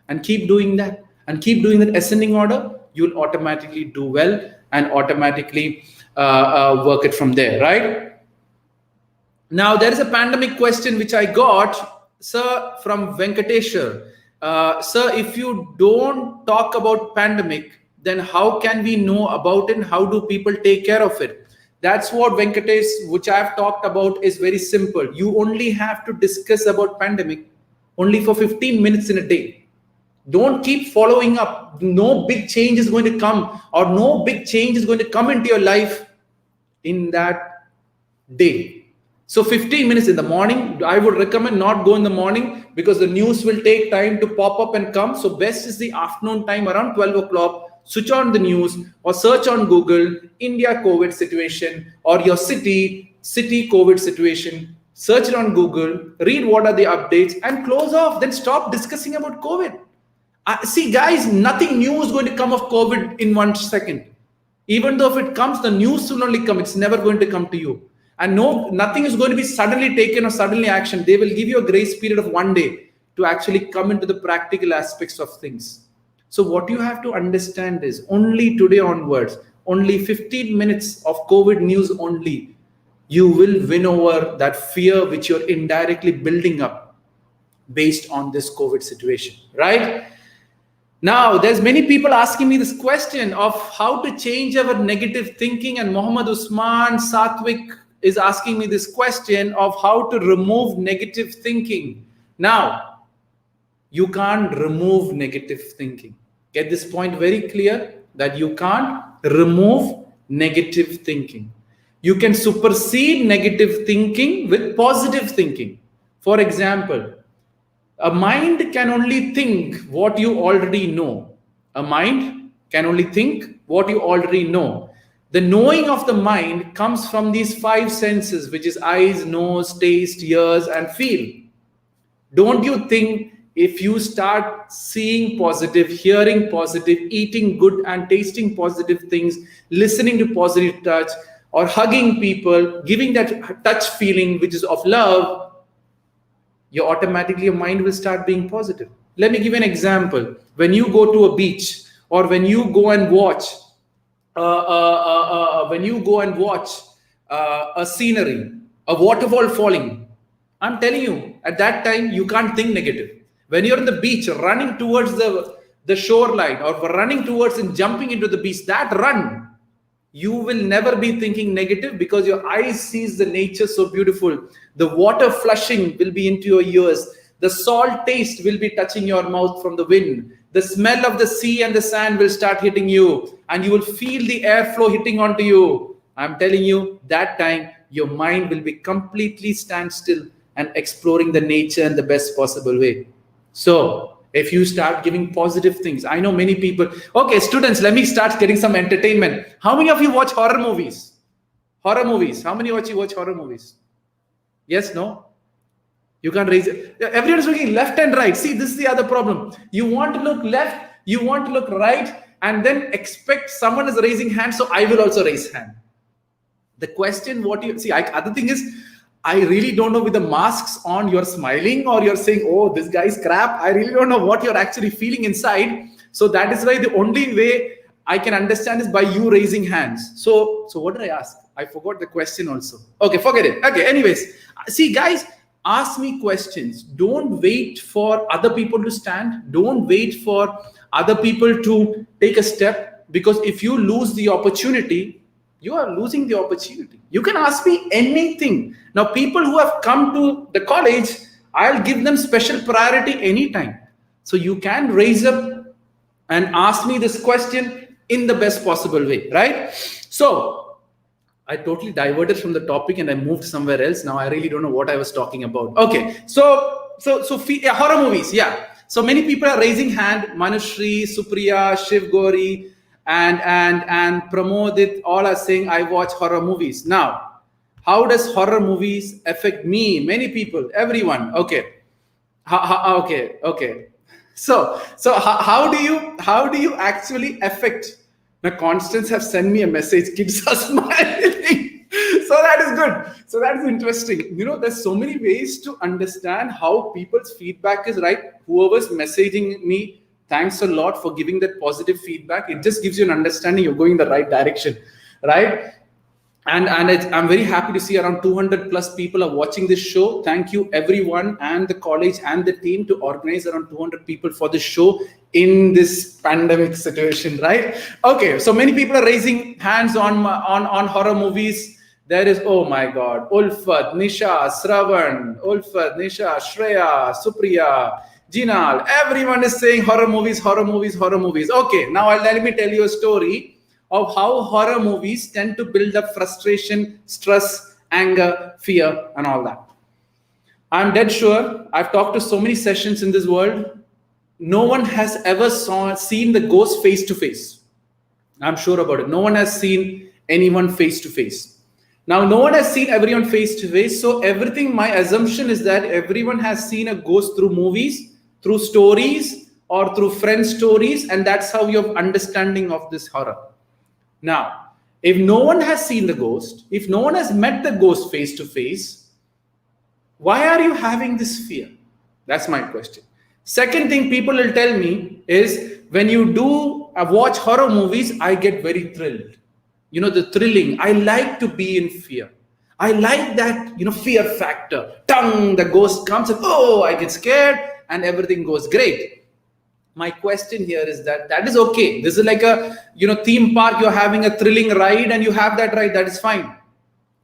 And keep doing that. And keep doing that ascending order. You'll automatically do well and automatically work it from there, right? Now, there is a pandemic question which I got, sir, from Venkateshwar. Sir, if you don't talk about pandemic, then how can we know about it? And how do people take care of it? That's what Venkatesh, which I've talked about, is very simple. You only have to discuss about pandemic only for 15 minutes in a day. Don't keep following up. No big change is going to come, or no big change is going to come into your life in that day. So 15 minutes in the morning, I would recommend not go in the morning because the news will take time to pop up and come. So best is the afternoon time around 12 o'clock. Switch on the news or search on Google, India COVID situation, or your city COVID situation. Search it on Google, read what are the updates and close off. Then stop discussing about COVID. See guys, nothing new is going to come of COVID in 1 second. Even though if it comes, the news will only come. It's never going to come to you. And no, nothing is going to be suddenly taken or suddenly action. They will give you a grace period of 1 day to actually come into the practical aspects of things. So what you have to understand is only today onwards, only 15 minutes of COVID news only, you will win over that fear which you're indirectly building up based on this COVID situation, right? Now, there's many people asking me this question of how to change our negative thinking, and Mohammed Usman Satwik is asking me this question of how to remove negative thinking. Now, you can't remove negative thinking. Get this point very clear, that you can't remove negative thinking. You can supersede negative thinking with positive thinking. For example, a mind can only think what you already know. A mind can only think what you already know. The knowing of the mind comes from these 5 senses, which is eyes, nose, taste, ears, and feel. Don't you think if you start seeing positive, hearing positive, eating good and tasting positive things, listening to positive touch, or hugging people, giving that touch feeling which is of love, your mind will start being positive. Let me give you an example. When you go to a beach, or when you go and watch a scenery, a waterfall falling, I'm telling you, at that time you can't think negative. When you're on the beach running towards the shoreline, or running towards and jumping into the beach, that run, you will never be thinking negative because your eyes sees the nature so beautiful. The water flushing will be into your ears. The salt taste will be touching your mouth from the wind. The smell of the sea and the sand will start hitting you, and you will feel the airflow hitting onto you. I'm telling you, that time your mind will be completely standstill and exploring the nature in the best possible way. So if you start giving positive things, I know many people, okay, students, let me start getting some entertainment. How many of you watch horror movies? Horror movies. How many of you watch horror movies? Yes, no? You can't raise it. Everyone is looking left and right. See, this is the other problem. You want to look left, you want to look right, and then expect someone is raising hand, so I will also raise hand. The question, other thing is, I really don't know with the masks on, you're smiling or you're saying, oh, this guy's crap. I really don't know what you're actually feeling inside. So that is why the only way I can understand is by you raising hands. So what did I ask? I forgot the question also. Okay, forget it. Okay, anyways, see guys, ask me questions. Don't wait for other people to stand. Don't wait for other people to take a step, because if you lose the opportunity, you are losing the opportunity. You can ask me anything. Now, people who have come to the college, I'll give them special priority anytime. So you can raise up and ask me this question in the best possible way, right? So I totally diverted from the topic and I moved somewhere else. Now I really don't know what I was talking about. Okay, so horror movies, yeah. So many people are raising hand. Manushri, Supriya, Shiv Gori, and Pramodit, all are saying I watch horror movies. Now, how does horror movies affect me? Many people, everyone. Okay, okay. So how do you actually affect? Now, Constance have sent me a message. Kids are smiling. So that is good. So that is interesting. You know, there's so many ways to understand how people's feedback is, right? Whoever's messaging me, thanks a lot for giving that positive feedback. It just gives you an understanding you're going in the right direction, right? I'm very happy to see around 200 plus people are watching this show. Thank you everyone and the college and the team to organize around 200 people for this show in this pandemic situation, right? Okay, so many people are raising hands on horror movies. There is, oh my God, Ulfat, Nisha, Sravan, Ulfat, Nisha, Shreya, Supriya, Jinal. Everyone is saying horror movies, horror movies, horror movies. Okay, now let me tell you a story of how horror movies tend to build up frustration, stress, anger, fear, and all that. I'm dead sure, I've talked to so many sessions in this world, no one has ever seen the ghost face to face. I'm sure about it. No one has seen anyone face to face. Now, no one has seen everyone face to face. So everything, my assumption is that everyone has seen a ghost through movies, through stories, or through friend stories. And that's how you have understanding of this horror. Now, if no one has seen the ghost, if no one has met the ghost face to face, why are you having this fear? That's my question. Second thing people will tell me is when you do watch horror movies, I get very thrilled. You know, the thrilling. I like to be in fear. I like that, fear factor. The ghost comes and, oh, I get scared and everything goes great. My question here is that is okay. This is like a, theme park. You're having a thrilling ride and you have that ride. That is fine.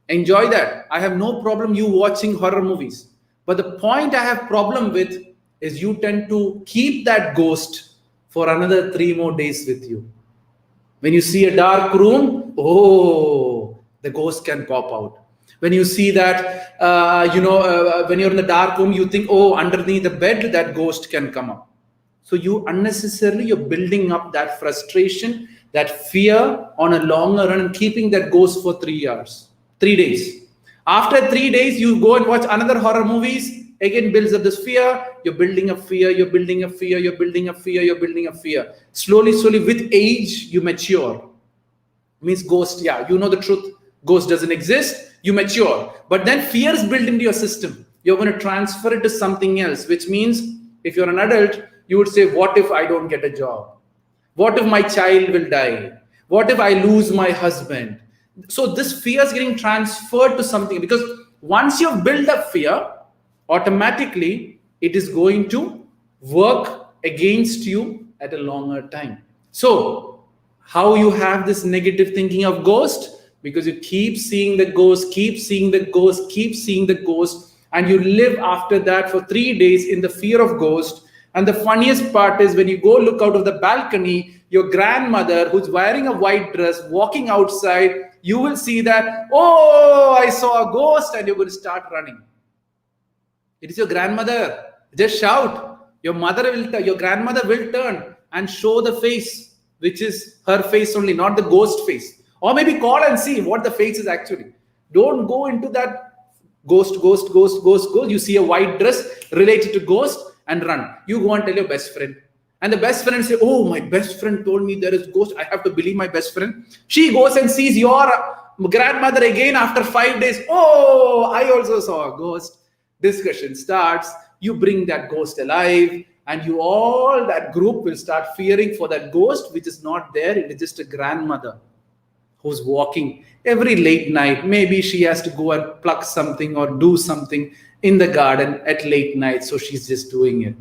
Enjoy that. I have no problem you watching horror movies. But the point I have problem with is you tend to keep that ghost for another 3 more days with you. When you see a dark room, oh, the ghost can pop out. When you see that, when you're in the dark room, you think, oh, underneath the bed, that ghost can come up. So you're building up that frustration, that fear on a longer run and keeping that ghost for 3 days. After 3 days, you go and watch another horror movies, again builds up this fear, you're building a fear, you're building a fear, you're building a fear, you're building a fear. Slowly, with age, you mature. Means ghost, yeah, you know the truth, ghost doesn't exist, you mature. But then fear is built into your system. You're going to transfer it to something else, which means if you're an adult, you would say, what if I don't get a job? What if my child will die? What if I lose my husband? So this fear is getting transferred to something, because once you've built up fear, automatically it is going to work against you at a longer time. So how you have this negative thinking of ghost? Because you keep seeing the ghost, keep seeing the ghost, keep seeing the ghost, and you live after that for 3 days in the fear of ghost. And the funniest part is when you go look out of the balcony, your grandmother who's wearing a white dress, walking outside, you will see that, oh, I saw a ghost, and you're going to start running. It is your grandmother. Just shout. Your grandmother will turn and show the face, which is her face only, not the ghost face. Or maybe call and see what the face is actually. Don't go into that ghost. You see a white dress related to ghost and run. You go and tell your best friend. And the best friend say, oh, my best friend told me there is ghost. I have to believe my best friend. She goes and sees your grandmother again after 5 days. Oh, I also saw a ghost. Discussion starts. You bring that ghost alive, and that group will start fearing for that ghost, which is not there. It is just a grandmother who's walking every late night. Maybe she has to go and pluck something or do something in the garden at late night. So she's just doing it.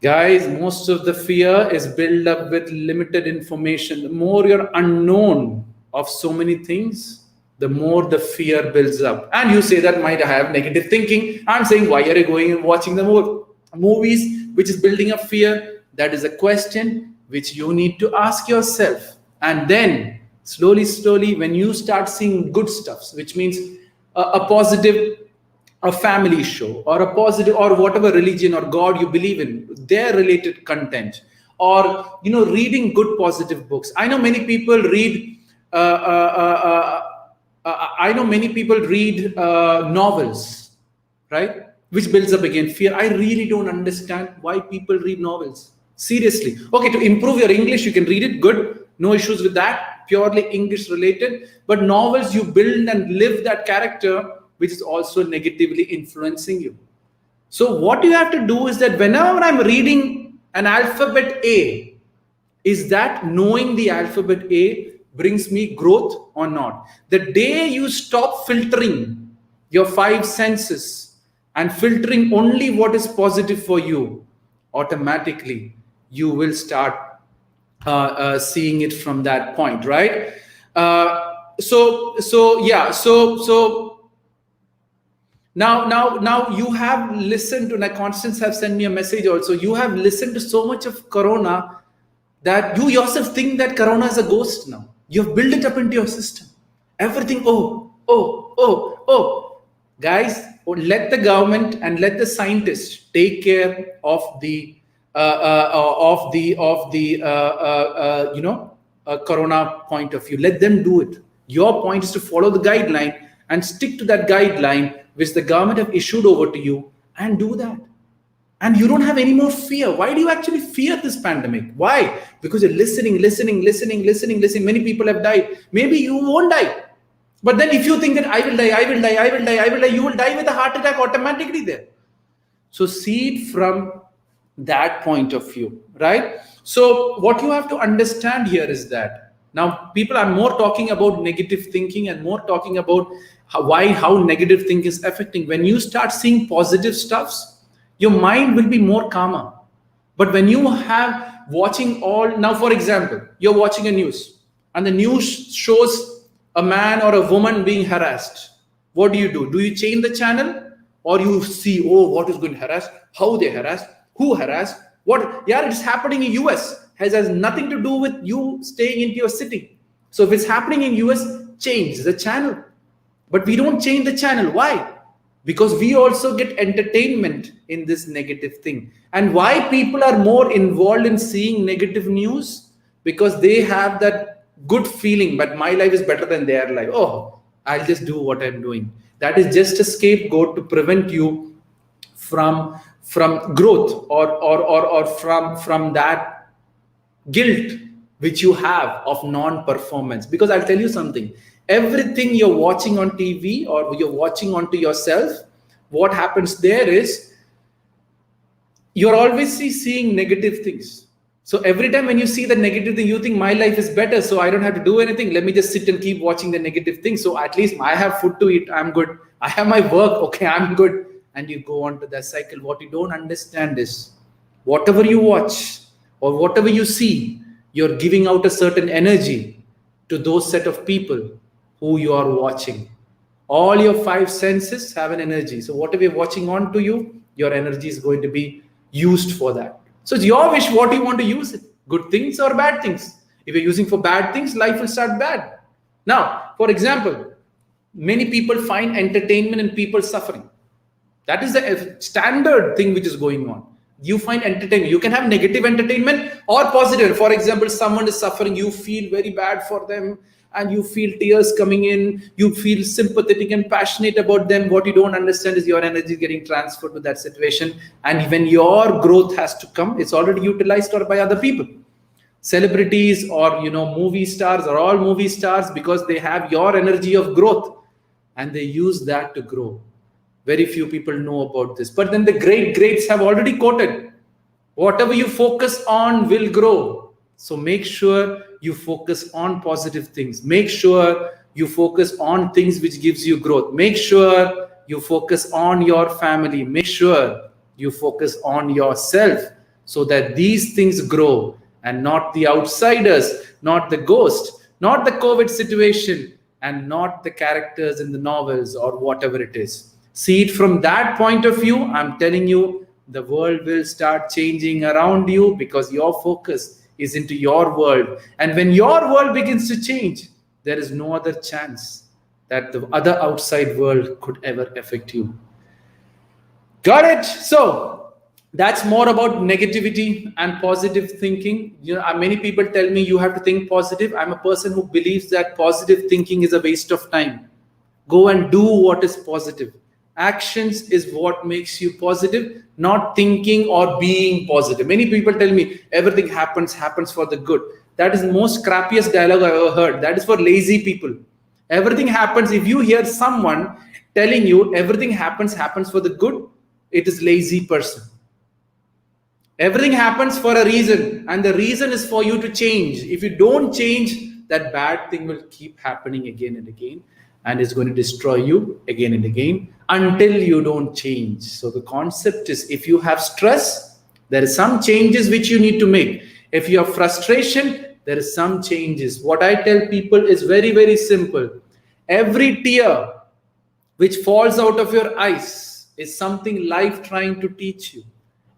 Guys, most of the fear is built up with limited information. The more you're unknown of so many things, the more the fear builds up. And you say that might have negative thinking. I'm saying, why are you going and watching the movies, which is building up fear? That is a question which you need to ask yourself. And then slowly, when you start seeing good stuff, which means a positive, a family show, or a positive, or whatever religion or God you believe in, their related content, or, reading good positive books. I know many people read novels, right? Which builds up again fear. I really don't understand why people read novels. Seriously. Okay, to improve your English, you can read it. Good. No issues with that. Purely English related. But novels, you build and live that character, which is also negatively influencing you. So what you have to do is that whenever I'm reading an alphabet A, is that knowing the alphabet A brings me growth or not. The day you stop filtering your 5 senses and filtering only what is positive for you, automatically you will start seeing it from that point, right? So now you have listened to, and Constance have sent me a message also. You have listened to so much of Corona that you yourself think that Corona is a ghost now. You have built it up into your system. Everything, oh. Guys, let the government and let the scientists take care of the Corona point of view. Let them do it. Your point is to follow the guideline and stick to that guideline which the government have issued over to you, and do that. And you don't have any more fear. Why do you actually fear this pandemic? Why? Because you're listening. Many people have died. Maybe you won't die. But then if you think that I will die, you will die with a heart attack automatically there. So see it from that point of view, right? So what you have to understand here is that now people are more talking about negative thinking and more talking about how negative thinking is affecting. When you start seeing positive stuffs, your mind will be more calmer. But when you have watching all, now for example, you're watching a news and the news shows a man or a woman being harassed. What do? Do you change the channel, or you see, oh, what is going to harass, how they harass, who harassed, what? Yeah, it's happening in US. Has nothing to do with you staying into your city. So if it's happening in US, change the channel. But we don't change the channel. Why? Because we also get entertainment in this negative thing. And why people are more involved in seeing negative news? Because they have that good feeling, but my life is better than their life. Oh, I'll just do what I'm doing. That is just a scapegoat to prevent you from growth or from that guilt which you have of non-performance. Because I'll tell you something, everything you're watching on TV or you're watching onto yourself, what happens there is you're always seeing negative things. So every time when you see the negative thing, you think my life is better, so I don't have to do anything. Let me just sit and keep watching the negative thing. So at least I have food to eat, I'm good. I have my work, okay, I'm good. And you go on to that cycle. What you don't understand is whatever you watch or whatever you see, you're giving out a certain energy to those set of people who you are watching. All your 5 senses have an energy. So whatever you're watching on to you, your energy is going to be used for that. So it's your wish what you want to use it. Good things or bad things. If you're using for bad things, life will start bad. Now, for example, many people find entertainment in people suffering. That is the standard thing which is going on. You find entertainment. You can have negative entertainment or positive. For example, someone is suffering, you feel very bad for them and you feel tears coming in. You feel sympathetic and passionate about them. What you don't understand is your energy getting transferred to that situation. And when your growth has to come, it's already utilized or by other people. Celebrities or movie stars are all movie stars because they have your energy of growth and they use that to grow. Very few people know about this. But then the greats have already quoted, whatever you focus on will grow. So make sure you focus on positive things. Make sure you focus on things which gives you growth. Make sure you focus on your family. Make sure you focus on yourself so that these things grow and not the outsiders, not the ghost, not the COVID situation, and not the characters in the novels or whatever it is. See it from that point of view. I'm telling you, the world will start changing around you because your focus is into your world. And when your world begins to change, there is no other chance that the other outside world could ever affect you. Got it? So that's more about negativity and positive thinking. Many people tell me you have to think positive. I'm a person who believes that positive thinking is a waste of time. Go and do what is positive. Actions is what makes you positive, not thinking or being positive. Many people tell me everything happens for the good. That is the most crappiest dialogue I ever heard. That is for lazy people. Everything happens. If you hear someone telling you everything happens for the good, it is lazy person. Everything happens for a reason, and the reason is for you to change. If you don't change, that bad thing will keep happening again and again, and is going to destroy you again and again until you don't change. So the concept is, if you have stress, there is some changes which you need to make. If you have frustration, there is some changes. What I tell people is very, very simple. Every tear which falls out of your eyes is something life trying to teach you.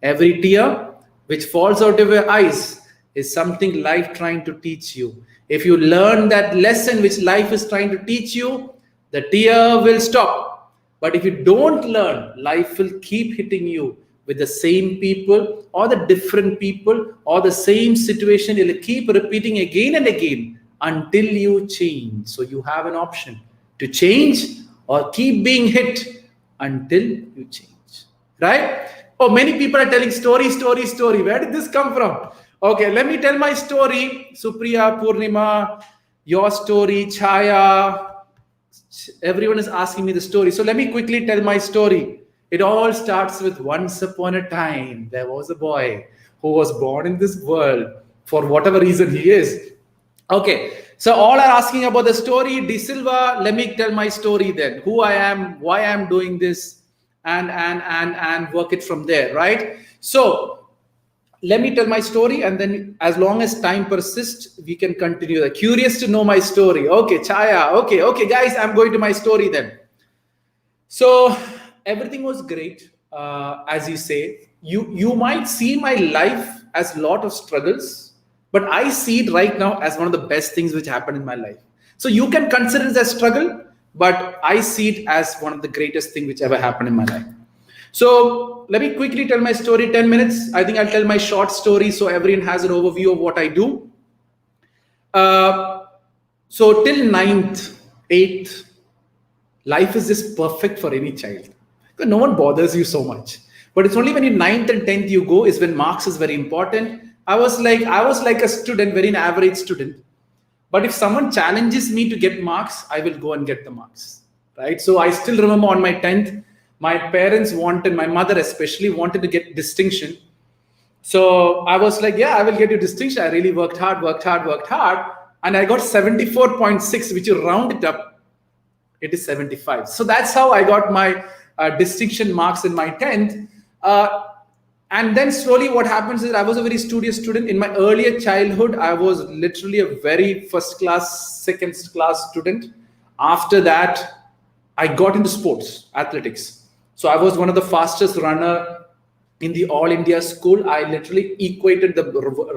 Every tear which falls out of your eyes is something life trying to teach you. If you learn that lesson which life is trying to teach you, the tear will stop. But if you don't learn, life will keep hitting you with the same people or the different people or the same situation. It will keep repeating again and again until you change. So you have an option to change or keep being hit until you change, right? Oh, many people are telling story. Where did this come from? Okay, let me tell my story. Supriya, Purnima, your story, Chaya. Everyone is asking me the story. So let me quickly tell my story. It all starts with once upon a time, there was a boy who was born in this world for whatever reason he is. Okay, so all are asking about the story. De Silva, let me tell my story then. Who I am, why I am doing this, and work it from there, right? So let me tell my story, and then as long as time persists, we can continue. They're curious to know my story. Okay, Chaya. Okay, guys, I'm going to my story then. So everything was great, as you say. You might see my life as a lot of struggles, but I see it right now as one of the best things which happened in my life. So you can consider it as struggle, but I see it as one of the greatest things which ever happened in my life. So let me quickly tell my story, 10 minutes. I think I'll tell my short story so everyone has an overview of what I do. So till 9th, 8th, life is just perfect for any child. Because no one bothers you so much. But it's only when you 9th and 10th you go is when marks is very important. I was like a student, very an average student. But if someone challenges me to get marks, I will go and get the marks, right? So I still remember on my 10th, my parents wanted, my mother especially wanted to get distinction. So I was like, yeah, I will get you distinction. I really worked hard. And I got 74.6, which you round it up, it is 75. So that's how I got my distinction marks in my 10th. And then slowly what happens is I was a very studious student. In my earlier childhood, I was literally a very first class, second class student. After that, I got into sports, athletics. So I was one of the fastest runner in the All India school. I literally equated the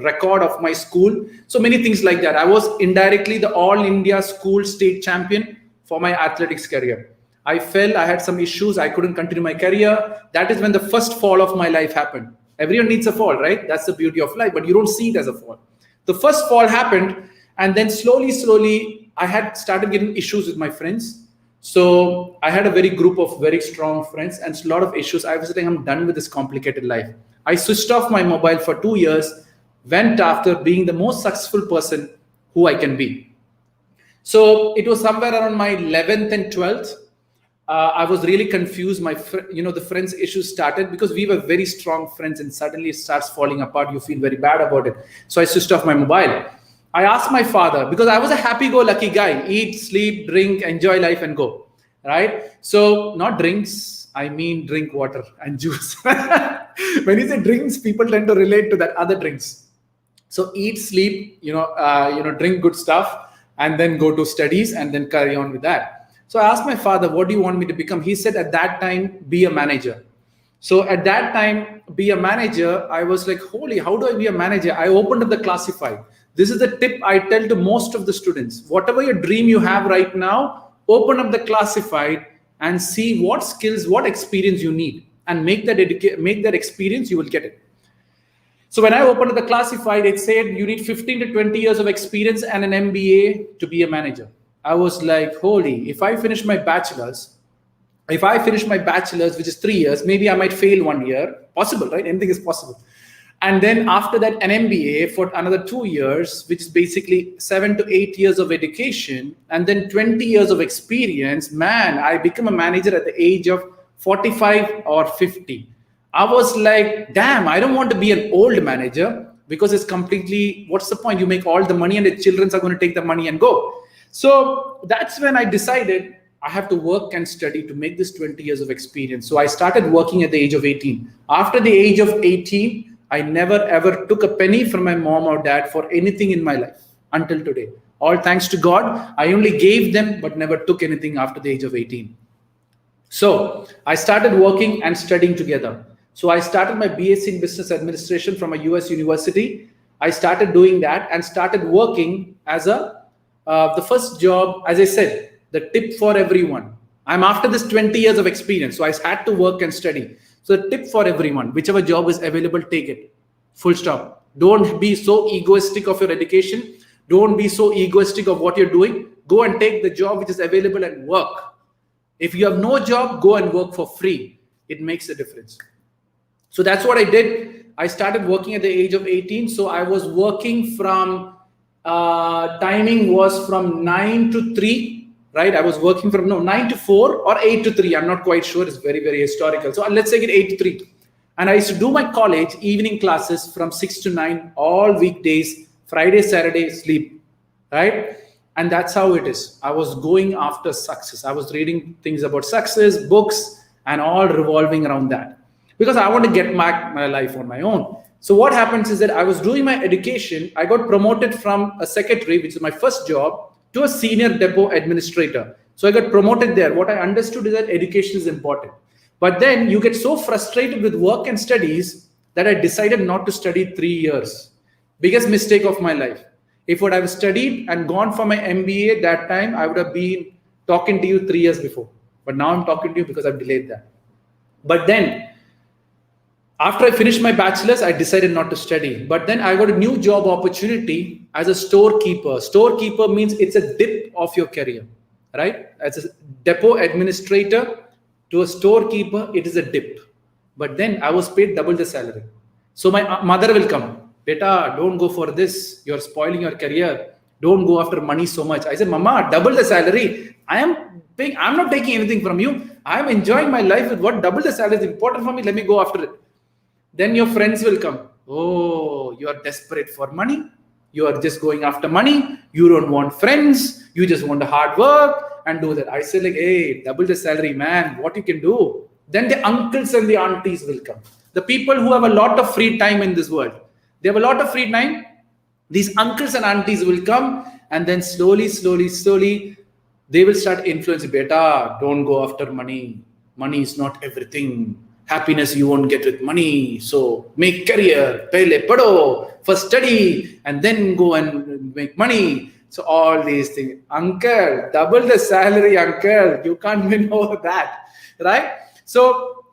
record of my school. So many things like that. I was indirectly the All India school state champion for my athletics career. I fell, I had some issues, I couldn't continue my career. That is when the first fall of my life happened. Everyone needs a fall, right? That's the beauty of life, but you don't see it as a fall. The first fall happened, and then slowly, I had started getting issues with my friends. So I had a very group of very strong friends and a lot of issues. I was saying, I'm done with this complicated life. I switched off my mobile for 2 years, went after being the most successful person who I can be. So it was somewhere around my 11th and 12th. I was really confused. The friends issues started because we were very strong friends, and suddenly it starts falling apart. You feel very bad about it. So I switched off my mobile. I asked my father, because I was a happy-go-lucky guy, eat, sleep, drink, enjoy life and go, right? So not drinks, I mean drink water and juice. When you say drinks, people tend to relate to that other drinks. So eat, sleep, drink good stuff, and then go to studies and then carry on with that. So I asked my father, what do you want me to become? He said at that time, be a manager. So at that time, be a manager, I was like, holy, how do I be a manager? I opened up the classified. This is the tip I tell to most of the students. Whatever your dream you have right now, open up the classified and see what skills, what experience you need, and make that experience, you will get it. So when I opened up the classified, it said you need 15 to 20 years of experience and an MBA to be a manager. I was like, holy, if I finish my bachelor's, which is 3 years, maybe I might fail 1 year. Possible, right? Anything is possible. And then after that, an MBA for another 2 years, which is basically 7 to 8 years of education, and then 20 years of experience. Man, I become a manager at the age of 45 or 50. I was like, damn, I don't want to be an old manager. because it's completely, what's the point? You make all the money and the children are going to take the money and go. So that's when I decided I have to work and study to make this 20 years of experience. So I started working at the age of 18. After the age of 18, I never ever took a penny from my mom or dad for anything in my life until today. All thanks to God, I only gave them but never took anything after the age of 18. So I started working and studying together. So I started my BSc in Business Administration from a US university. I started doing that and started working as the first job, as I said, the tip for everyone. I'm after this 20 years of experience, so I had to work and study. So the tip for everyone, whichever job is available, take it. Full stop. Don't be so egoistic of your education. Don't be so egoistic of what you're doing. Go and take the job which is available and work. If you have no job, go and work for free. It makes a difference. So that's what I did. I started working at the age of 18. So I was working from, timing was from 9 to 3. Right, I was working from 9 to 4 or 8 to 3. I'm not quite sure. It's very, very historical. So let's take it 8 to 3. And I used to do my college evening classes from 6 to 9, all weekdays, Friday, Saturday, sleep. Right? And that's how it is. I was going after success. I was reading things about success, books, and all revolving around that. Because I want to get back my life on my own. So what happens is that I was doing my education. I got promoted from a secretary, which is my first job, to a senior depot administrator. So I got promoted there. What I understood is that education is important. But then you get so frustrated with work and studies that I decided not to study 3 years. Biggest mistake of my life. If I would have studied and gone for my MBA that time, I would have been talking to you 3 years before. But now I'm talking to you because I've delayed that. But then, after I finished my bachelor's, I decided not to study. But then I got a new job opportunity as a storekeeper. Storekeeper means it's a dip of your career, right? As a depot administrator to a storekeeper, it is a dip. But then I was paid double the salary. So my mother will come, Beta, don't go for this. You're spoiling your career. Don't go after money so much. I said, Mama, double the salary. I'm not taking anything from you. I'm enjoying my life with what double the salary is important for me. Let me go after it. Then your friends will come. Oh, you are desperate for money. You are just going after money. You don't want friends. You just want the hard work and do that. I say like, hey, double the salary, man. What you can do? Then the uncles and the aunties will come. The people who have a lot of free time in this world. They have a lot of free time. These uncles and aunties will come and then slowly, they will start influencing. Beta, don't go after money. Money is not everything. Happiness you won't get with money. So make career, pehle pado, first study, and then go and make money. So all these things. Uncle, double the salary, uncle. You can't win over that, right? So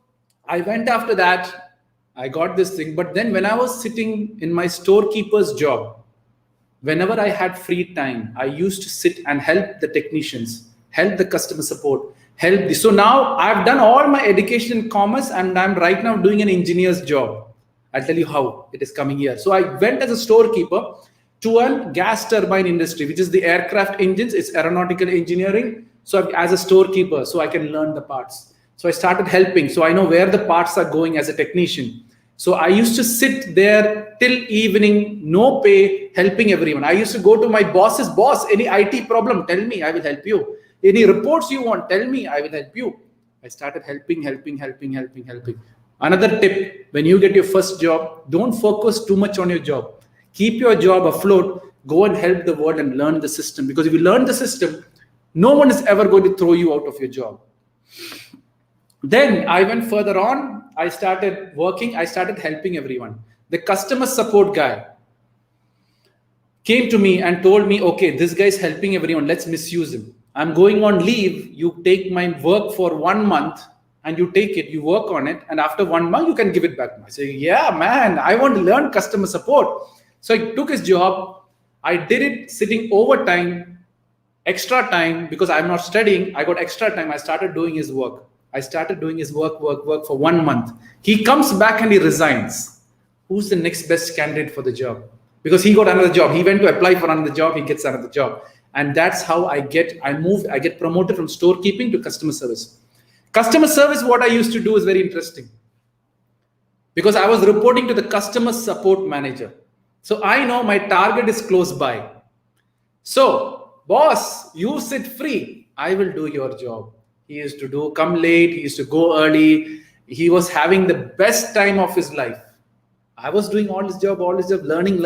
I went after that. I got this thing. But then when I was sitting in my storekeeper's job, whenever I had free time, I used to sit and help the technicians, help the customer support, help this. So now I've done all my education in commerce and I'm right now doing an engineer's job. I'll tell you how it is coming here. So I went as a storekeeper to a gas turbine industry, which is the aircraft engines. It's aeronautical engineering. So as a storekeeper, so I can learn the parts. So I started helping. So I know where the parts are going as a technician. So I used to sit there till evening, no pay, helping everyone. I used to go to my boss's boss, any IT problem, tell me, I will help you. Any reports you want, tell me, I will help you. I started helping. Another tip, when you get your first job, don't focus too much on your job. Keep your job afloat, go and help the world and learn the system. Because if you learn the system, no one is ever going to throw you out of your job. Then I went further on. I started working. I started helping everyone. The customer support guy came to me and told me, okay, this guy is helping everyone. Let's misuse him. I'm going on leave. You take my work for 1 month and you take it, you work on it. And after 1 month, you can give it back. I say, yeah, man, I want to learn customer support. So I took his job. I did it sitting overtime, extra time, because I'm not studying. I got extra time. I started doing his work. I started doing his work for 1 month. He comes back and he resigns. Who's the next best candidate for the job? Because he got another job. He went to apply for another job. He gets another job. And that's how I get promoted from storekeeping to customer service. Customer service, what I used to do is very interesting. Because I was reporting to the customer support manager. So I know my target is close by. So, boss, you sit free. I will do your job. He used to come late. He used to go early. He was having the best time of his life. I was doing all his job, learning.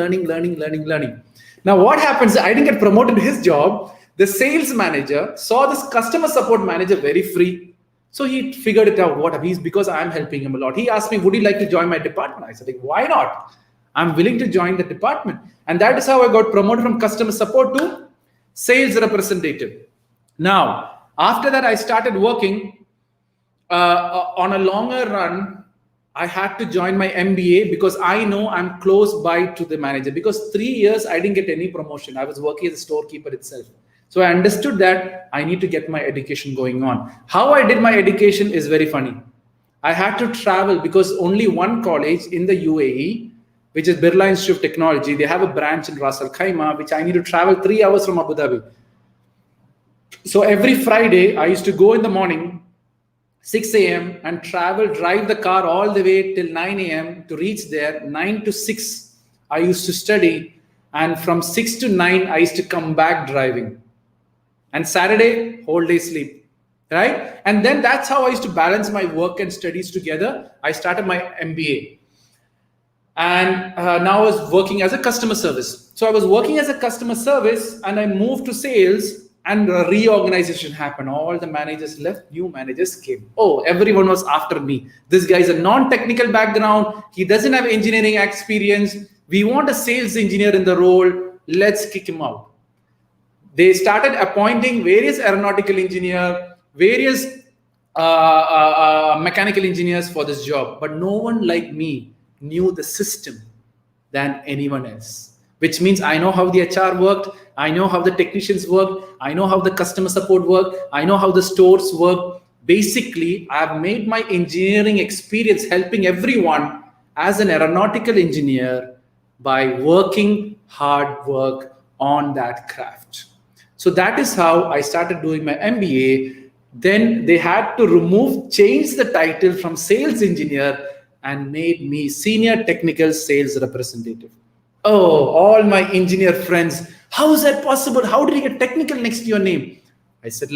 Now, what happens? I didn't get promoted to his job. The sales manager saw this customer support manager very free. So he figured it out. What he's because I'm helping him a lot. He asked me, would you like to join my department? I said, why not? I'm willing to join the department. And that is how I got promoted from customer support to sales representative. Now, after that, I started working on a longer run. I had to join my MBA because I know I'm close by to the manager, because 3 years I didn't get any promotion. I was working as a storekeeper itself. So I understood that I need to get my education going on. How I did my education is very funny. I had to travel because only one college in the UAE, which is Birla Institute of Technology, they have a branch in Ras Al Khaimah, which I need to travel 3 hours from Abu Dhabi. So every Friday, I used to go in the morning, 6 a.m. and drive the car all the way till 9 a.m. to reach there. 9 to 6, I used to study. And from 6 to 9, I used to come back driving. And Saturday, whole day sleep, right? And then that's how I used to balance my work and studies together. I started my MBA. And now I was working as a customer service. So I was working as a customer service and I moved to sales, and a reorganization happened. All the managers left, new managers came. Oh, everyone was after me. This guy is a non-technical background. He doesn't have engineering experience. We want a sales engineer in the role. Let's kick him out. They started appointing various aeronautical engineers, various mechanical engineers for this job. But no one like me knew the system than anyone else, which means I know how the HR worked, I know how the technicians work, I know how the customer support work, I know how the stores work. Basically, I've made my engineering experience helping everyone as an aeronautical engineer by working hard work on that craft. So that is how I started doing my MBA. Then they had to change the title from sales engineer and made me senior technical sales representative. Oh, all my engineer friends, how is that possible? How did you get technical next to your name? I said,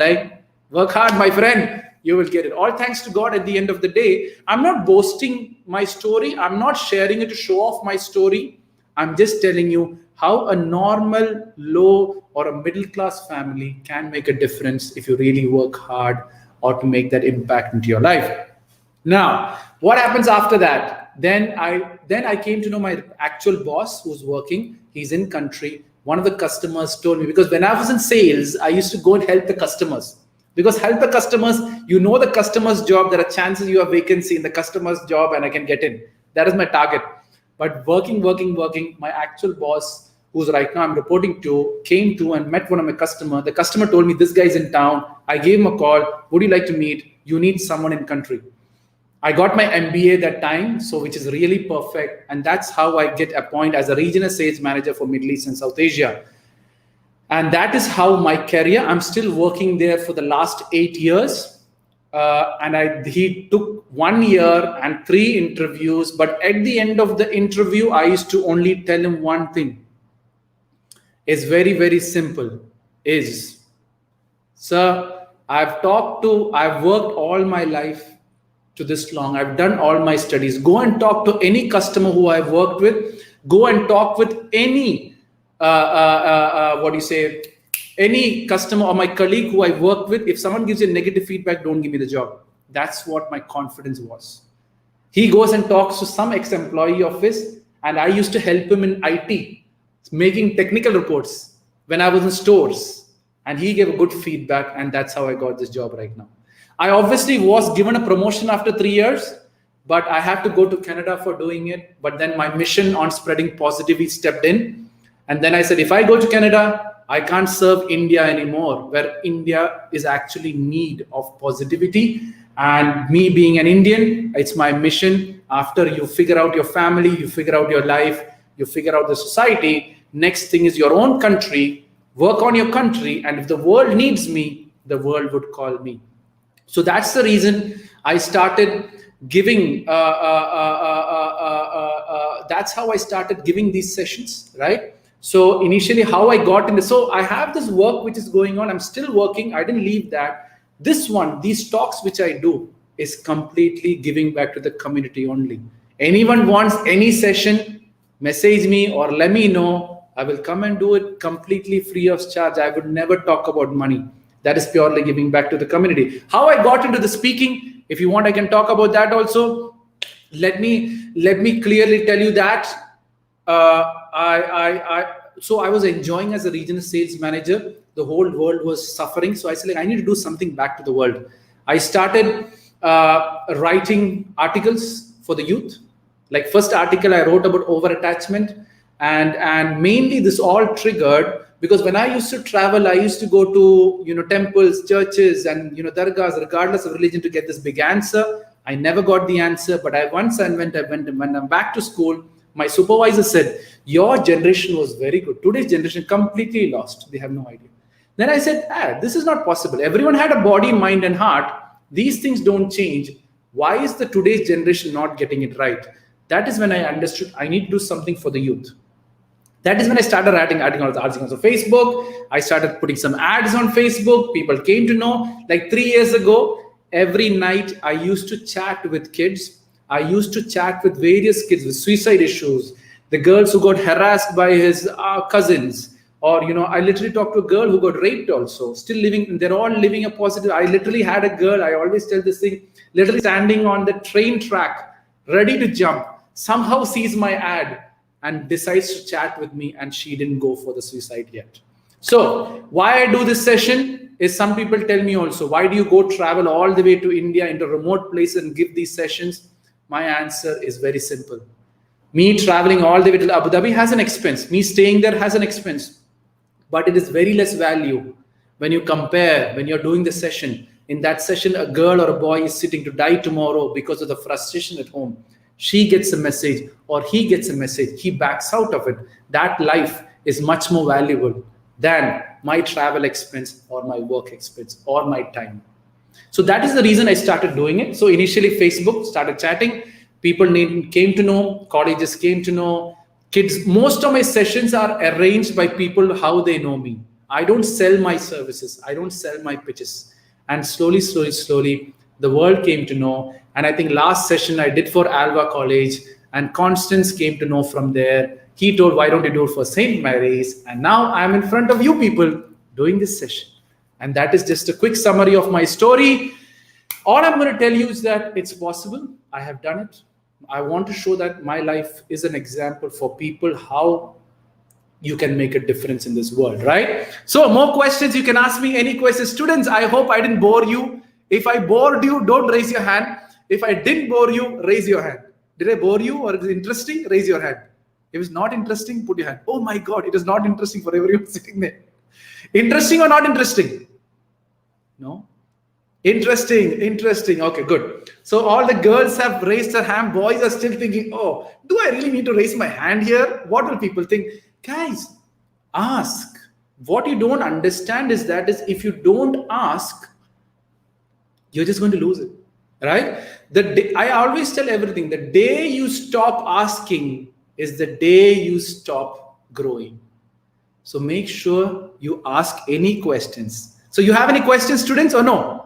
work hard, my friend. You will get it. All thanks to God at the end of the day. I'm not boasting my story. I'm not sharing it to show off my story. I'm just telling you how a normal, low, or a middle-class family can make a difference if you really work hard or to make that impact into your life. Now, what happens after that? Then I came to know my actual boss who's working. He's in country. One of the customers told me, because when I was in sales, I used to go and help the customers. Because help the customers, you know the customer's job, there are chances you have vacancy in the customer's job and I can get in. That is my target. But working, my actual boss, who's right now I'm reporting to, came to and met one of my customers. The customer told me, this guy's in town. I gave him a call. Would you like to meet? You need someone in country. I got my MBA that time, so which is really perfect. And that's how I get appointed as a regional sales manager for Middle East and South Asia. And that is how my career, I'm still working there for the last 8 years. He took 1 year and 3 interviews. But at the end of the interview, I used to only tell him one thing. It's very, very simple. Sir, I've worked all my life to this long. I've done all my studies. Go and talk to any customer who I've worked with. Go and talk with any, any customer or my colleague who I worked with. If someone gives you negative feedback, don't give me the job. That's what my confidence was. He goes and talks to some ex-employee of his, and I used to help him in IT, making technical reports when I was in stores. And he gave a good feedback, and that's how I got this job right now. I obviously was given a promotion after 3 years, but I had to go to Canada for doing it. But then my mission on spreading positivity stepped in. And then I said, if I go to Canada, I can't serve India anymore, where India is actually in need of positivity. And me being an Indian, it's my mission. After you figure out your family, you figure out your life, you figure out the society, next thing is your own country, work on your country. And if the world needs me, the world would call me. So that's the reason I started giving, that that's how I started giving these sessions, right? So initially how I got into, so I have this work which is going on. I'm still working. I didn't leave that. This one, these talks which I do is completely giving back to the community only. Anyone wants any session, message me or let me know. I will come and do it completely free of charge. I would never talk about money. That is purely giving back to the community. How I got into the speaking, if you want, I can talk about that also. Let me clearly tell you that so I was enjoying as a regional sales manager. The whole world was suffering. So I said, like, I need to do something back to the world. I started writing articles for the youth. Like first article I wrote about over attachment, and mainly this all triggered because when I used to travel, I used to go to temples, churches, and dargahs, regardless of religion, to get this big answer. I never got the answer, but when I'm back to school, my supervisor said, your generation was very good. Today's generation completely lost. They have no idea. Then I said, this is not possible. Everyone had a body, mind, and heart. These things don't change. Why is the today's generation not getting it right? That is when I understood I need to do something for the youth. That is when I started writing articles on Facebook. I started putting some ads on Facebook. People came to know. Like 3 years ago, every night I used to chat with kids. I used to chat with various kids with suicide issues, the girls who got harassed by his cousins, or I literally talked to a girl who got raped also, still living. They're all living a positive. I literally had a girl, I always tell this thing, literally standing on the train track, ready to jump, somehow sees my ad and decides to chat with me, and she didn't go for the suicide yet. So why I do this session is, some people tell me also, why do you go travel all the way to India into remote places and give these sessions? My answer is very simple. Me traveling all the way to Abu Dhabi has an expense. Me staying there has an expense. But it is very less value when you compare, when you're doing the session. In that session, a girl or a boy is sitting to die tomorrow because of the frustration at home. She gets a message or he gets a message. He backs out of it. That life is much more valuable than my travel expense or my work expense or my time. So that is the reason I started doing it. So initially Facebook, started chatting. People came to know, colleges came to know, kids. Most of my sessions are arranged by people how they know me. I don't sell my services. I don't sell my pitches. And slowly, the world came to know. And I think last session I did for Alva College, and Constance came to know from there. He told, why don't you do it for St. Mary's? And now I'm in front of you people doing this session. And that is just a quick summary of my story. All I'm going to tell you is that it's possible. I have done it. I want to show that my life is an example for people how you can make a difference in this world, right? So more questions, you can ask me any questions. Students, I hope I didn't bore you. If I bored you, don't raise your hand. If I didn't bore you, raise your hand. Did I bore you or is it interesting? Raise your hand. If it's not interesting, put your hand. Oh my God, it is not interesting for everyone sitting there. Interesting or not interesting? No? Interesting. Okay, good. So all the girls have raised their hand. Boys are still thinking, oh, do I really need to raise my hand here? What will people think? Guys, ask. What you don't understand is that if you don't ask, you're just going to lose it, right? I always tell everything, the day you stop asking is the day you stop growing. So make sure you ask any questions. So you have any questions, students, or no?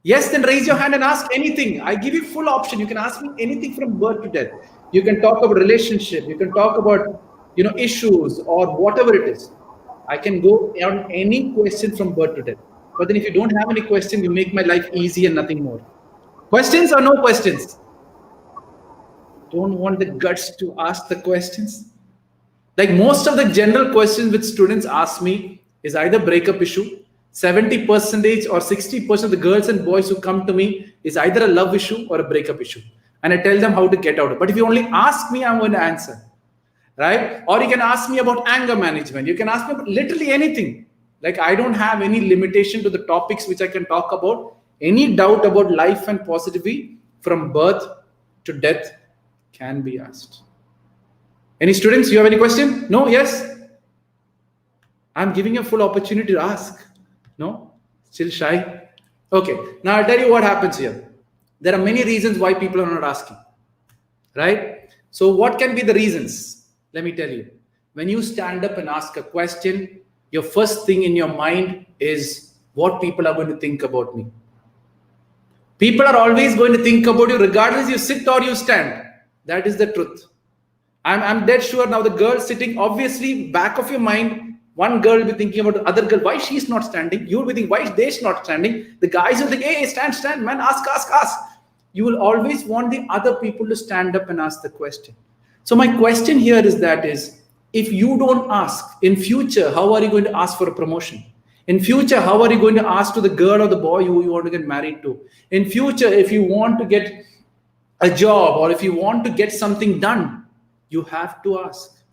Yes, then raise your hand and ask anything. I give you full option. You can ask me anything from birth to death. You can talk about relationship. You can talk about, issues or whatever it is. I can go on any question from birth to death. But then if you don't have any question, you make my life easy and nothing more. Questions or no questions? Don't want the guts to ask the questions. Like most of the general questions which students ask me is either breakup issue. 70% or 60% of the girls and boys who come to me is either a love issue or a breakup issue. And I tell them how to get out of it. But if you only ask me, I'm going to answer. Right? Or you can ask me about anger management. You can ask me about literally anything. Like I don't have any limitation to the topics which I can talk about. Any doubt about life and positivity from birth to death can be asked. Any students, you have any question? No? Yes? I'm giving you a full opportunity to ask. No? Still shy? Okay. Now I'll tell you what happens here. There are many reasons why people are not asking. Right? So what can be the reasons? Let me tell you. When you stand up and ask a question, your first thing in your mind is what people are going to think about me. People are always going to think about you regardless you sit or you stand. That is the truth. I'm dead sure now the girl sitting, obviously back of your mind, one girl will be thinking about the other girl, why she's not standing. You'll be thinking, why is they not standing? The guys will think, hey, stand, man, ask. You will always want the other people to stand up and ask the question. So my question here is, if you don't ask, in future, how are you going to ask for a promotion? In future, how are you going to ask to the girl or the boy who you want to get married to? In future, if you want to get a job or if you want to get something done, you have to ask.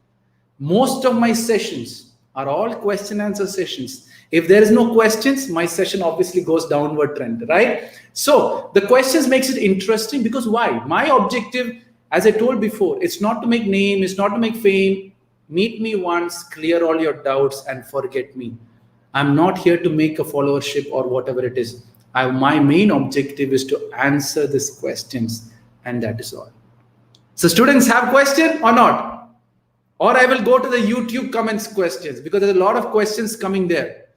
Most of my sessions are all question answer sessions. If there is no questions, my session obviously goes downward trend, right? So the questions makes it interesting because why? My objective, as I told before, it's not to make name, it's not to make fame. Meet me once, clear all your doubts and forget me. I'm not here to make a followership or whatever it is. My main objective is to answer these questions, and that is all. So students have question or not? Or I will go to the YouTube comments questions because there's a lot of questions coming there.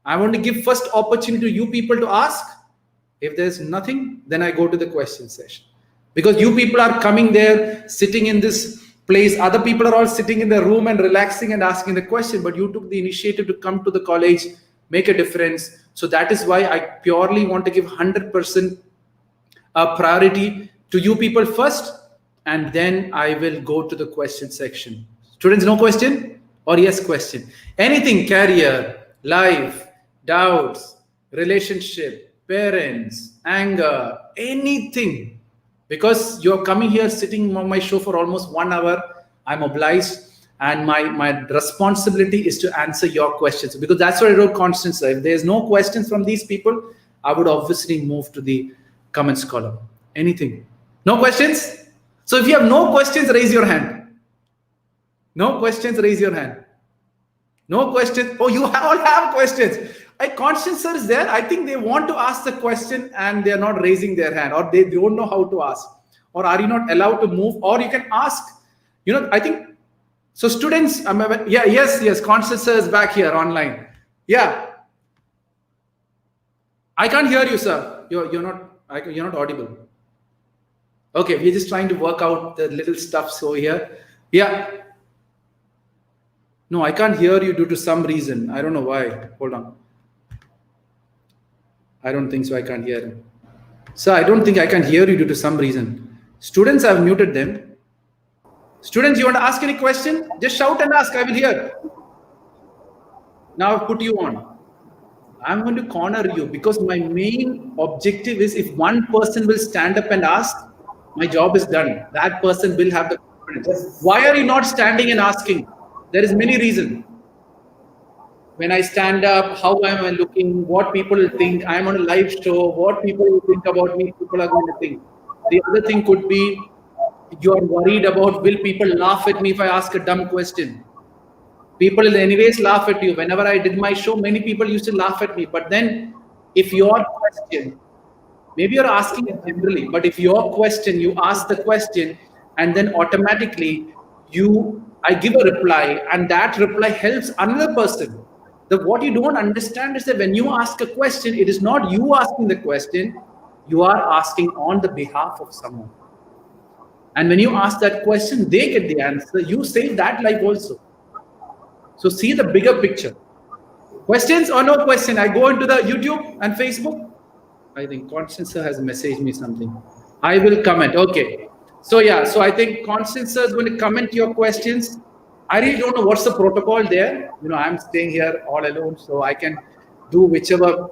I want to give first opportunity to you people to ask. If there's nothing, then I go to the question session. Because you people are coming there, sitting in this place. Other people are all sitting in the room and relaxing and asking the question. But you took the initiative to come to the college, make a difference. So that is why I purely want to give 100% priority to you people first. And then I will go to the question section. Students, no question? Or yes question? Anything, career, life, doubts, relationship, parents, anger, anything. Because you're coming here sitting on my show for almost 1 hour, I'm obliged. And my responsibility is to answer your questions. Because that's what I wrote Constance. If there's no questions from these people, I would obviously move to the comments column. Anything? No questions? So if you have no questions, raise your hand. No questions, raise your hand. No questions. Oh, you all have questions. Constance sir is there. I think they want to ask the question and they're not raising their hand, or they don't know how to ask. Or are you not allowed to move? Or you can ask. I think, so students, yes, Constance sir is back here online. Yeah. I can't hear you, sir. You're not audible. Okay, we're just trying to work out the little stuffs over here. Yeah. No, I can't hear you due to some reason. I don't know why. Hold on. I don't think so. I can't hear him. Sir, I don't think I can hear you due to some reason. Students, I've muted them. Students, you want to ask any question? Just shout and ask. I will hear. Now I've put you on. I'm going to corner you because my main objective is if one person will stand up and ask, my job is done. That person will have the confidence. Why are you not standing and asking? There is many reasons. When I stand up, how am I looking? What people will think? I'm on a live show. What people will think about me? People are going to think. The other thing could be you are worried about, will people laugh at me if I ask a dumb question? People will anyways laugh at you. Whenever I did my show, many people used to laugh at me. But then if your question, maybe you're asking it generally, but if your question, you ask the question and then automatically I give a reply and that reply helps another person. What you don't understand is that when you ask a question, it is not you asking the question, you are asking on the behalf of someone. And when you ask that question, they get the answer. You save that life also. So see the bigger picture. Questions or no question? I go into the YouTube and Facebook. I think Constance sir has messaged me something. I will comment. Okay. So yeah, so I think Constance sir is going to comment your questions. I really don't know what's the protocol there. I'm staying here all alone, so I can do whichever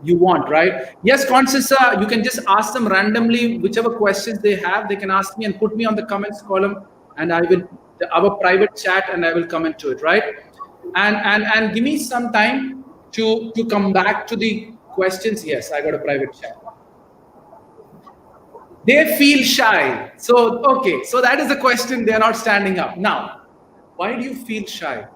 you want, right? Yes, Constance sir, you can just ask them randomly, whichever questions they have, they can ask me and put me on the comments column, and I will our private chat and I will comment to it, right? And give me some time to come back to the questions. Yes, I got a private chat. They feel shy. So, okay. So that is the question. They're not standing up. Now, why do you feel shy?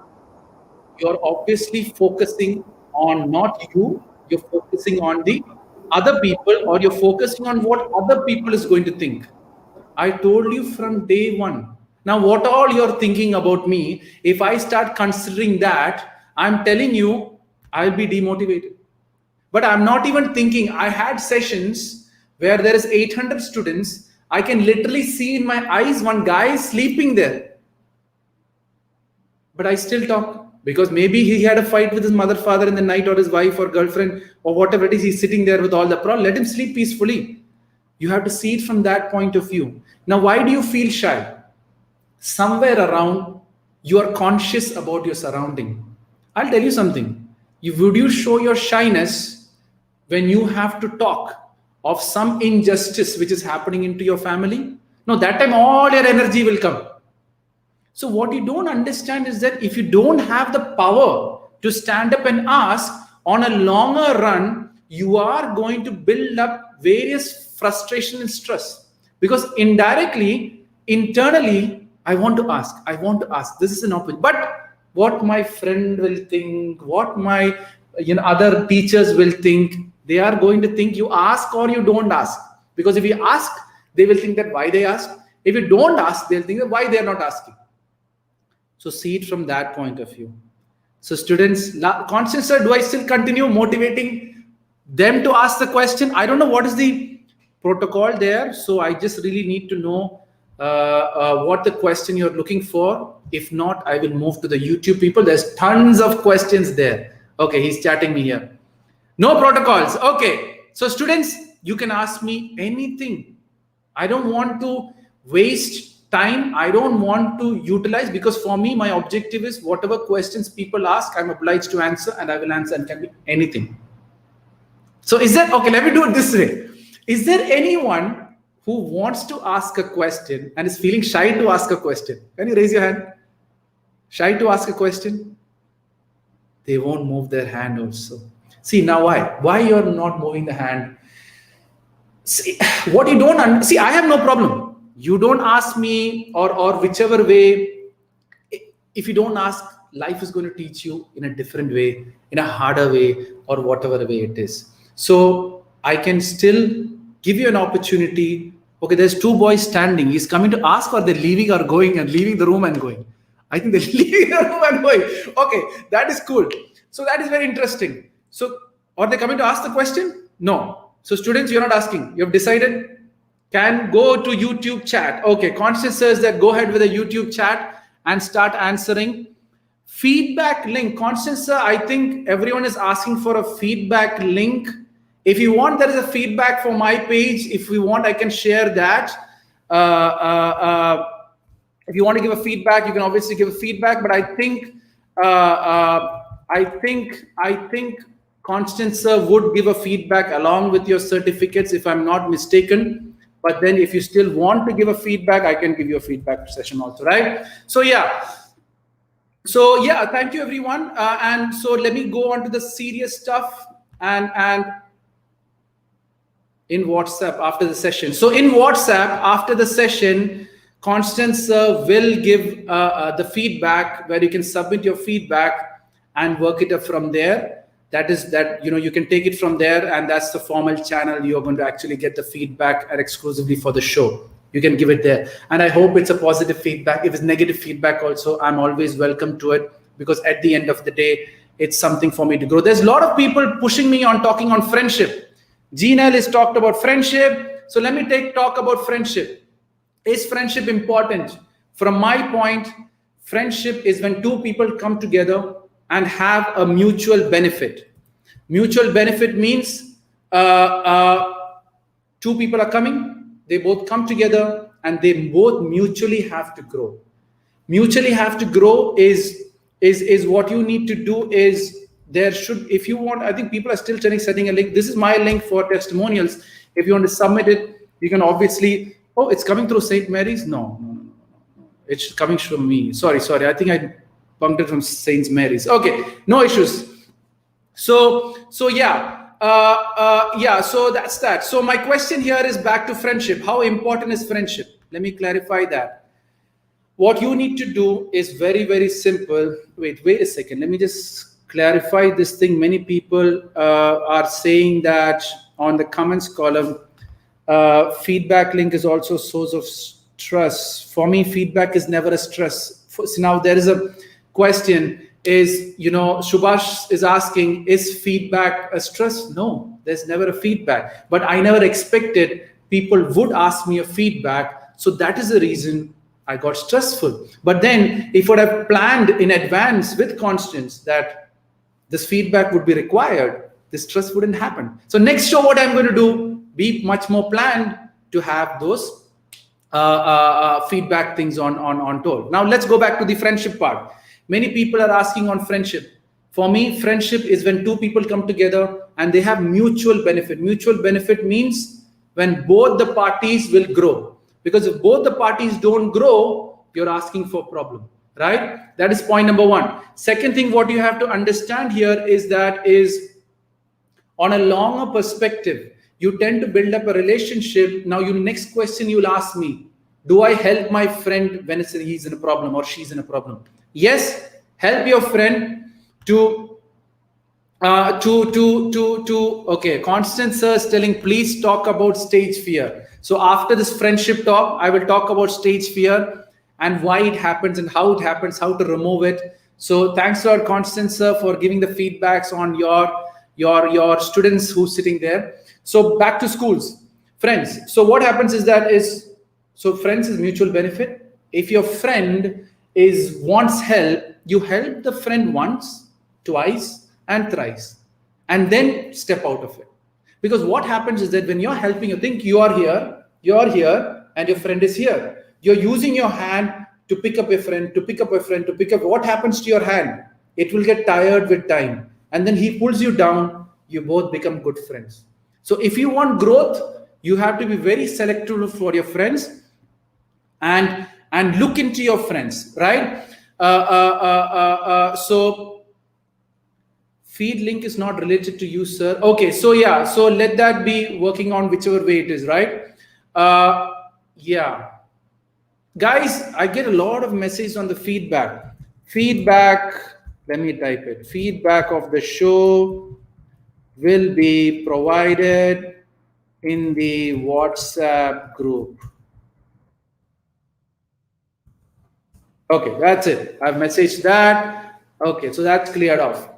You're obviously focusing on not you. You're focusing on the other people, or you're focusing on what other people is going to think. I told you from day one. Now, what all you're thinking about me, if I start considering that, I'm telling you, I'll be demotivated. But I'm not even thinking. I had sessions where there is 800 students. I can literally see in my eyes one guy is sleeping there. But I still talk because maybe he had a fight with his mother, father in the night, or his wife or girlfriend or whatever it is. He's sitting there with all the problem. Let him sleep peacefully. You have to see it from that point of view. Now, why do you feel shy? Somewhere around, you are conscious about your surrounding. I'll tell you something. Would you show your shyness when you have to talk of some injustice which is happening into your family? No, that time all your energy will come. So what you don't understand is that if you don't have the power to stand up and ask, on a longer run, you are going to build up various frustration and stress. Because indirectly, internally, I want to ask. This is an opportunity. But what my friend will think, what my other teachers will think, they are going to think you ask or you don't ask. Because if you ask, they will think that why they ask. If you don't ask, they'll think that why they are not asking. So see it from that point of view. So students, Constance sir, do I still continue motivating them to ask the question? I don't know what is the protocol there. So I just really need to know what the question you're looking for. If not, I will move to the YouTube people. There's tons of questions there. Okay, he's chatting me here. No protocols. Okay. So students, you can ask me anything. I don't want to waste time. I don't want to utilize, because for me, my objective is whatever questions people ask, I'm obliged to answer, and I will answer, and can be anything. So is there, okay, let me do it this way. Is there anyone who wants to ask a question and is feeling shy to ask a question? Can you raise your hand? Shy to ask a question? They won't move their hand also. See, now why? Why you're not moving the hand? See, what you don't see, I have no problem. You don't ask me or whichever way. If you don't ask, life is going to teach you in a different way, in a harder way, or whatever way it is. So I can still give you an opportunity. Okay, there's two boys standing. He's coming to ask, or they're leaving or going and leaving the room and going. I think they're leaving the room and going. Okay, that is cool. So that is very interesting. So, are they coming to ask the question? No. So students, you're not asking. You have decided. Can go to YouTube chat. Okay, Constance says that go ahead with a YouTube chat and start answering. Feedback link. Constance sir, I think everyone is asking for a feedback link. If you want, there is a feedback for my page. If we want, I can share that. If you want to give a feedback, you can obviously give a feedback. But I think Constance sir would give a feedback along with your certificates, if I'm not mistaken. But then if you still want to give a feedback, I can give you a feedback session also, right? So yeah, thank you everyone. And so let me go on to the serious stuff and in WhatsApp after the session. So in WhatsApp after the session, Constance will give the feedback where you can submit your feedback and work it up from there. That is that, you can take it from there, and that's the formal channel. You're going to actually get the feedback and exclusively for the show. You can give it there. And I hope it's a positive feedback. If it's negative feedback also, I'm always welcome to it, because at the end of the day, it's something for me to grow. There's a lot of people pushing me on talking on friendship. Ginelle has talked about friendship. So let me talk about friendship. Is friendship important? From my point, friendship is when two people come together and have a mutual benefit. Mutual benefit means two people are coming, they both come together, and they both mutually have to grow. Mutually have to grow is what you need to do. Is there should, if you want, I think people are still setting a link. This is my link for testimonials. If you want to submit it, you can obviously, oh, it's coming through St. Mary's? No. It's coming from me. Sorry. I think I bumped it from St. Mary's. Okay, no issues. So yeah, so that's that. So my question here is back to friendship. How important is friendship? Let me clarify that. What you need to do is very, very simple. Wait a second. Let me just clarify this thing. Many people are saying that on the comments column. Feedback link is also a source of stress. For me, feedback is never a stress. So now there is a question is, Subhash is asking, is feedback a stress? No, there's never a feedback. But I never expected people would ask me a feedback. So that is the reason I got stressful. But then if I would have planned in advance with Constance that this feedback would be required, this stress wouldn't happen. So next show, what I'm going to do, be much more planned to have those feedback things on told. Now let's go back to the friendship part. Many people are asking on friendship. For me, friendship is when two people come together and they have mutual benefit. Mutual benefit means when both the parties will grow. Because if both the parties don't grow, you're asking for a problem, right? That is point number one. Second thing, what you have to understand here is that is on a longer perspective, you tend to build up a relationship. Now, next question you'll ask me, do I help my friend when he's in a problem or she's in a problem? Yes, help your friend okay, Constance sir is telling, please talk about stage fear. So after this friendship talk, I will talk about stage fear and why it happens and how it happens, how to remove it. So thanks to our Constance sir for giving the feedbacks on your students who's sitting there. So back to schools, friends. So what happens is so friends is mutual benefit. If your friend wants help, you help the friend once, twice, and thrice, and then step out of it. Because what happens is that when you're helping, you think you are here, and your friend is here. You're using your hand to pick up a friend, What happens to your hand? It will get tired with time. And then he pulls you down, you both become good friends. So if you want growth, you have to be very selective for your friends and look into your friends, right? So feed link is not related to you, sir. Okay, so yeah, so let that be working on whichever way it is, right? Yeah. Guys, I get a lot of messages on the feedback. Let me type it. Feedback of the show will be provided in the WhatsApp group. Okay, that's it. I've messaged that. Okay, so that's cleared off.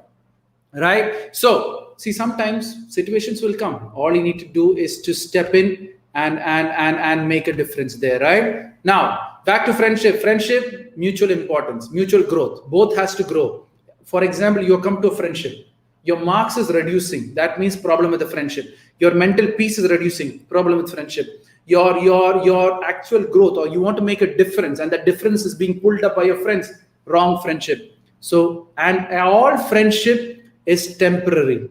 Right? So, see, sometimes situations will come. All you need to do is to step in and make a difference there, right? Now, back to friendship. Friendship, mutual importance, mutual growth. Both has to grow. For example, you come to a friendship. Your marks is reducing. That means problem with the friendship. Your mental peace is reducing. Problem with friendship. Your actual growth, or you want to make a difference, and that difference is being pulled up by your friends. Wrong friendship. So, and all friendship is temporary.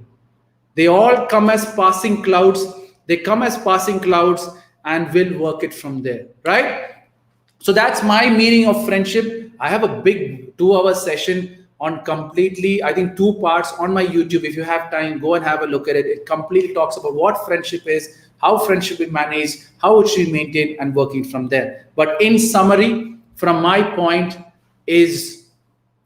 They all come as passing clouds. They come as passing clouds and will work it from there, right? So that's my meaning of friendship. I have a big 2-hour session on completely, I think 2 parts on my YouTube. If you have time, go and have a look at it. It completely talks about what friendship is, how friendship is managed, how it should be maintained, and working from there. But in summary, from my point is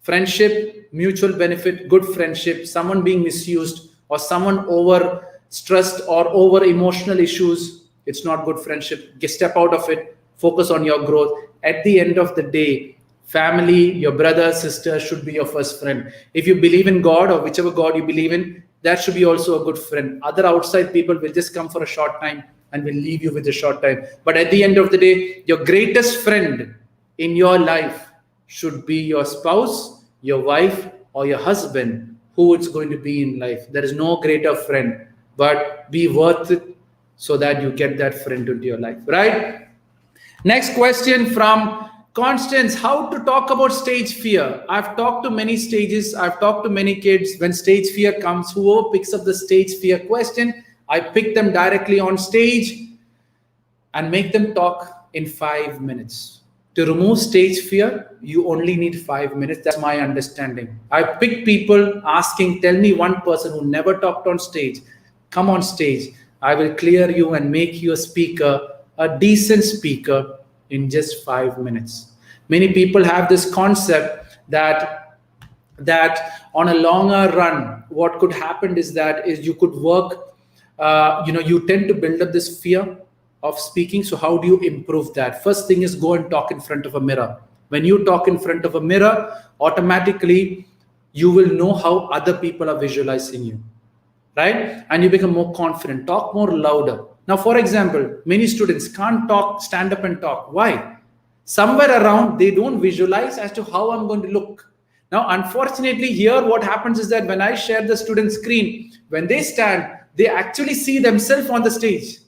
friendship, mutual benefit, good friendship, someone being misused or someone over stressed or over emotional issues, it's not good friendship. Step out of it, focus on your growth. At the end of the day, family, your brother, sister should be your first friend. If you believe in God or whichever God you believe in, that should be also a good friend. Other outside people will just come for a short time and will leave you with a short time. But at the end of the day, your greatest friend in your life should be your spouse, your wife, or your husband, who it's going to be in life. There is no greater friend, but be worth it so that you get that friend into your life, right? Next question from Constance, how to talk about stage fear? I've talked to many stages. I've talked to many kids. When stage fear comes, whoever picks up the stage fear question, I pick them directly on stage and make them talk in 5 minutes. To remove stage fear, you only need 5 minutes. That's my understanding. I pick people asking, tell me one person who never talked on stage. Come on stage. I will clear you and make you a speaker, a decent speaker, in just 5 minutes. Many people have this concept that on a longer run, what could happen is you could work, you tend to build up this fear of speaking. So how do you improve that? First thing is go and talk in front of a mirror. When you talk in front of a mirror, automatically you will know how other people are visualizing you, right? And you become more confident. Talk more louder. Now, for example, many students can't talk, stand up and talk. Why? Somewhere around, they don't visualize as to how I'm going to look. Now, unfortunately, here what happens is that when I share the student screen, when they stand, they actually see themselves on the stage.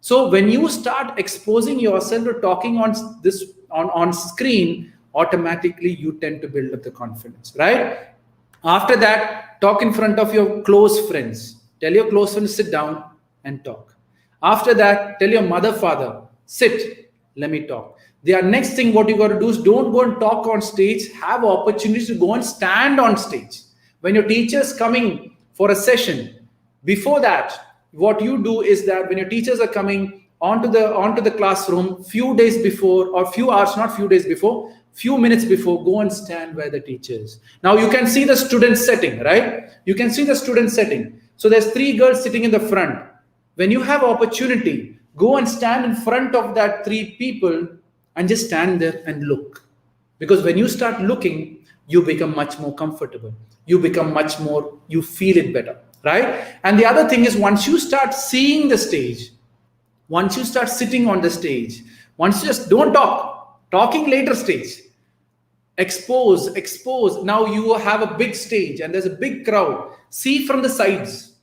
So when you start exposing yourself to talking on this on screen, automatically you tend to build up the confidence, right? After that, talk in front of your close friends. Tell your close friends, sit down and talk. After that, tell your mother, father, sit, let me talk. The next thing what you got to do is don't go and talk on stage. Have opportunities to go and stand on stage. When your teacher is coming for a session, before that, what you do is that when your teachers are coming onto the classroom, few days before, or few hours, not few days before, few minutes before, go and stand where the teacher is. Now you can see the student setting, right? You can see the student setting. So there's 3 girls sitting in the front. When you have opportunity, go and stand in front of that 3 people and just stand there and look. Because when you start looking, you become much more comfortable. You become much more, you feel it better, right? And the other thing is, once you start seeing the stage, once you start sitting on the stage, once you just don't talk, talking later stage, expose. Now you have a big stage and there's a big crowd. See from the sides,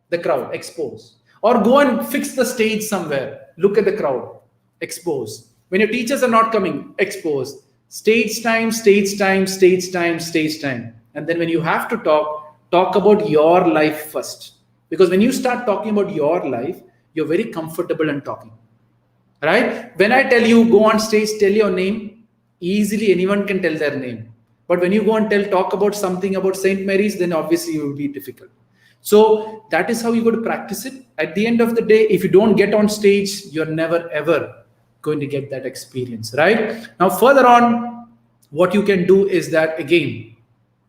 the crowd, expose. Or go and fix the stage somewhere. Look at the crowd, expose. When your teachers are not coming, expose. Stage time. And then when you have to talk about your life first. Because when you start talking about your life, you're very comfortable in talking, right? When I tell you, go on stage, tell your name, easily anyone can tell their name. But when you go and talk about something about St. Mary's, then obviously it will be difficult. So that is how you go to practice it. At the end of the day, if you don't get on stage, you're never ever going to get that experience, right? Now, further on, what you can do is that, again,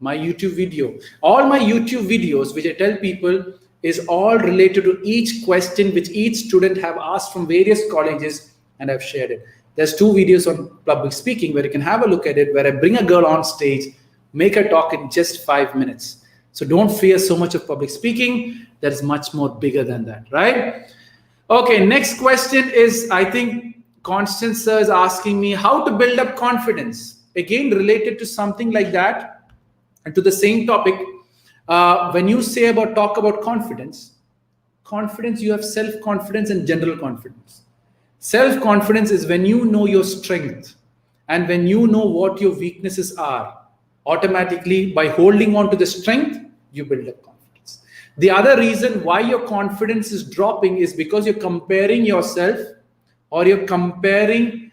my YouTube video, all my YouTube videos, which I tell people, is all related to each question which each student have asked from various colleges, and I've shared it. There's 2 videos on public speaking where you can have a look at it, where I bring a girl on stage, make her talk in just 5 minutes. So don't fear so much of public speaking. That is much more bigger than that, right? Okay, next question is, I think Constance sir is asking me how to build up confidence. Again, related to something like that and to the same topic. When you say talk about confidence, you have self-confidence and general confidence. Self-confidence is when you know your strength and when you know what your weaknesses are. Automatically, by holding on to the strength, you build up confidence. The other reason why your confidence is dropping is because you're comparing yourself, or you're comparing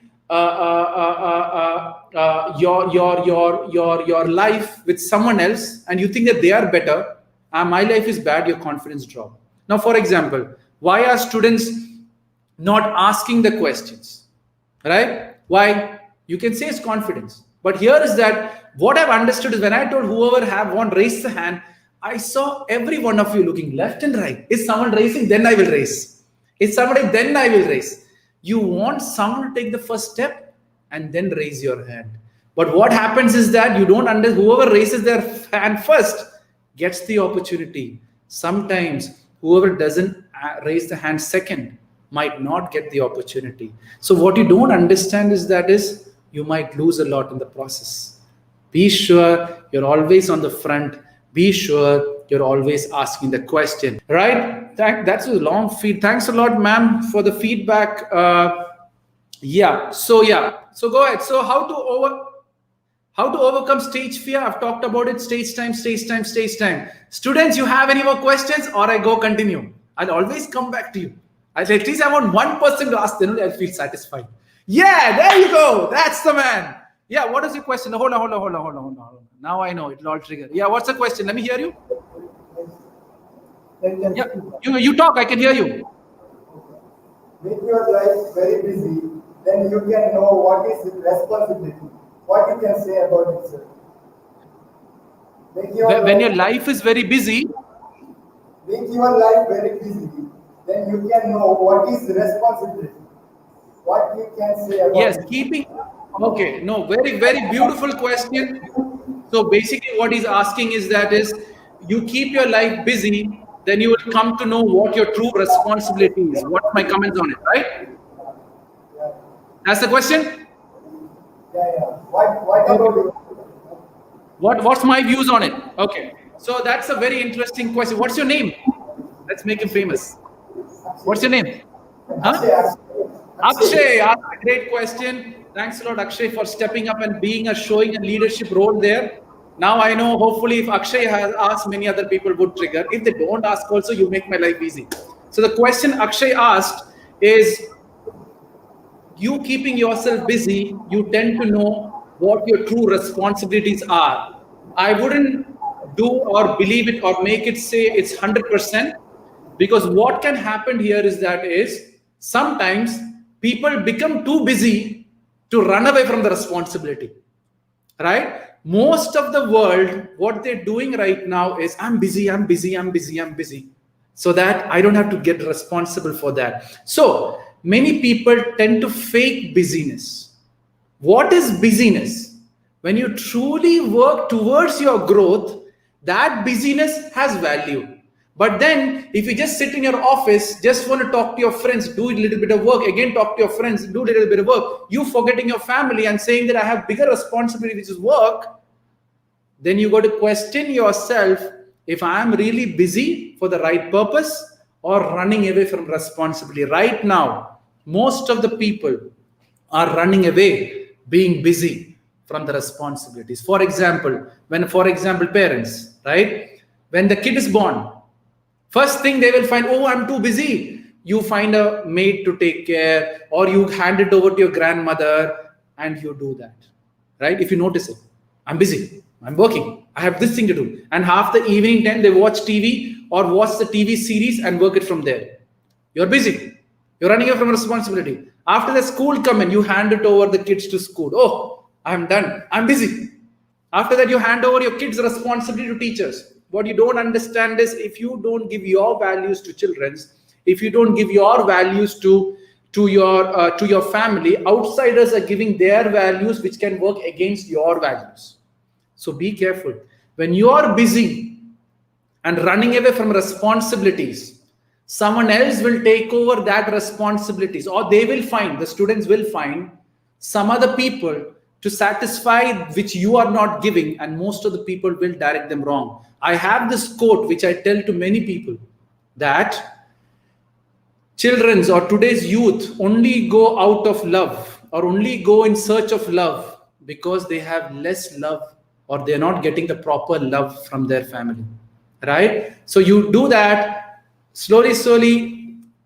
your life with someone else, and you think that they are better. My life is bad. Your confidence drop. Now, for example, why are students not asking the questions, right? Why? You can say it's confidence, but here is that what I've understood is, when I told whoever have one raise the hand, I saw every one of you looking left and right. Is someone raising? Then I will raise. Is somebody? Then I will raise. You want someone to take the first step and then raise your hand. But what happens is that you don't understand. Whoever raises their hand first gets the opportunity. Sometimes whoever doesn't raise the hand second might not get the opportunity. So what you don't understand is you might lose a lot in the process. Be sure you're always on the front. Be sure you're always asking the question, right? That's a long feed. Thanks a lot, ma'am, for the feedback. So go ahead. So how to overcome stage fear? I've talked about it. Stage time. Students, you have any more questions, or I go continue? I'll always come back to you. At least I want one person to ask, then only I'll feel satisfied. Yeah, there you go. That's the man. Yeah, what is your question? Hold on. Now I know it'll all trigger. Yeah, what's the question? Let me hear you. Yeah, you talk. I can hear you. Make your life very busy, then you can know what is responsibility. What you can say about it, sir. When your life is very busy. Make your life very busy, then you can know what is responsibility. What you can say about Yes, it. okay, no, very, very beautiful question. So basically what he's asking is you keep your life busy, then you will come to know what your true responsibility is. What's my comments on it, right? Yeah, That's the question? yeah. What about you? What's my views on it? Okay. So that's a very interesting question. What's your name? Let's make him famous. What's your name? Huh? Akshay, great question. Thanks a lot, Akshay, for stepping up and showing a leadership role there. Now I know, hopefully, if Akshay has asked, many other people would trigger. If they don't ask also, you make my life easy. So the question Akshay asked is, you keeping yourself busy, you tend to know what your true responsibilities are. I wouldn't do or believe it or make it say it's 100%, because what can happen here is sometimes people become too busy to run away from the responsibility, right? Most of the world, what they're doing right now is, I'm busy, so that I don't have to get responsible for that. So many people tend to fake busyness. What is busyness? When you truly work towards your growth, that busyness has value. But then, if you just sit in your office, just want to talk to your friends, do a little bit of work, again talk to your friends, do a little bit of work, you forgetting your family and saying that I have bigger responsibility, which is work, then you got to question yourself if I am really busy for the right purpose or running away from responsibility. Right now, most of the people are running away, being busy from the responsibilities. For example, parents, right? When the kid is born, first thing they will find, oh, I'm too busy. You find a maid to take care, or you hand it over to your grandmother and you do that, right? If you notice it, I'm busy, I'm working, I have this thing to do. And half the evening time they watch TV or watch the TV series and work it from there. You're busy. You're running away from responsibility. After the school come in, you hand it over the kids to school. Oh, I'm done. I'm busy. After that, you hand over your kids' responsibility to teachers. What you don't understand is, if you don't give your values to children, if you don't give your values to your family, outsiders are giving their values, which can work against your values. So be careful. When you are busy and running away from responsibilities, someone else will take over that responsibilities, or the students will find some other people to satisfy which you are not giving, and most of the people will direct them wrong. I have this quote which I tell to many people, that children's or today's youth only go out of love or only go in search of love because they have less love, or they're not getting the proper love from their family, right? So you do that slowly.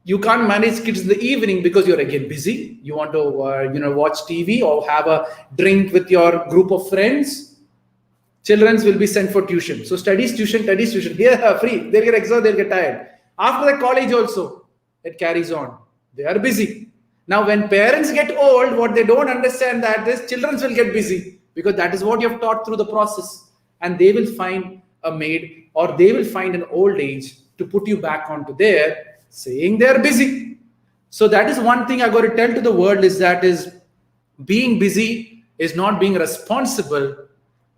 You can't manage kids in the evening because you're again busy. You want to watch TV or have a drink with your group of friends. Children will be sent for tuition. So studies tuition. Yeah, free. They'll get exhausted, they'll get tired. After the college also, it carries on. They are busy. Now, when parents get old, what they don't understand that is, children will get busy, because that is what you have taught through the process. And they will find a maid, or they will find an old age to put you back onto there, saying they're busy. So that is one thing I got to tell to the world, is being busy is not being responsible.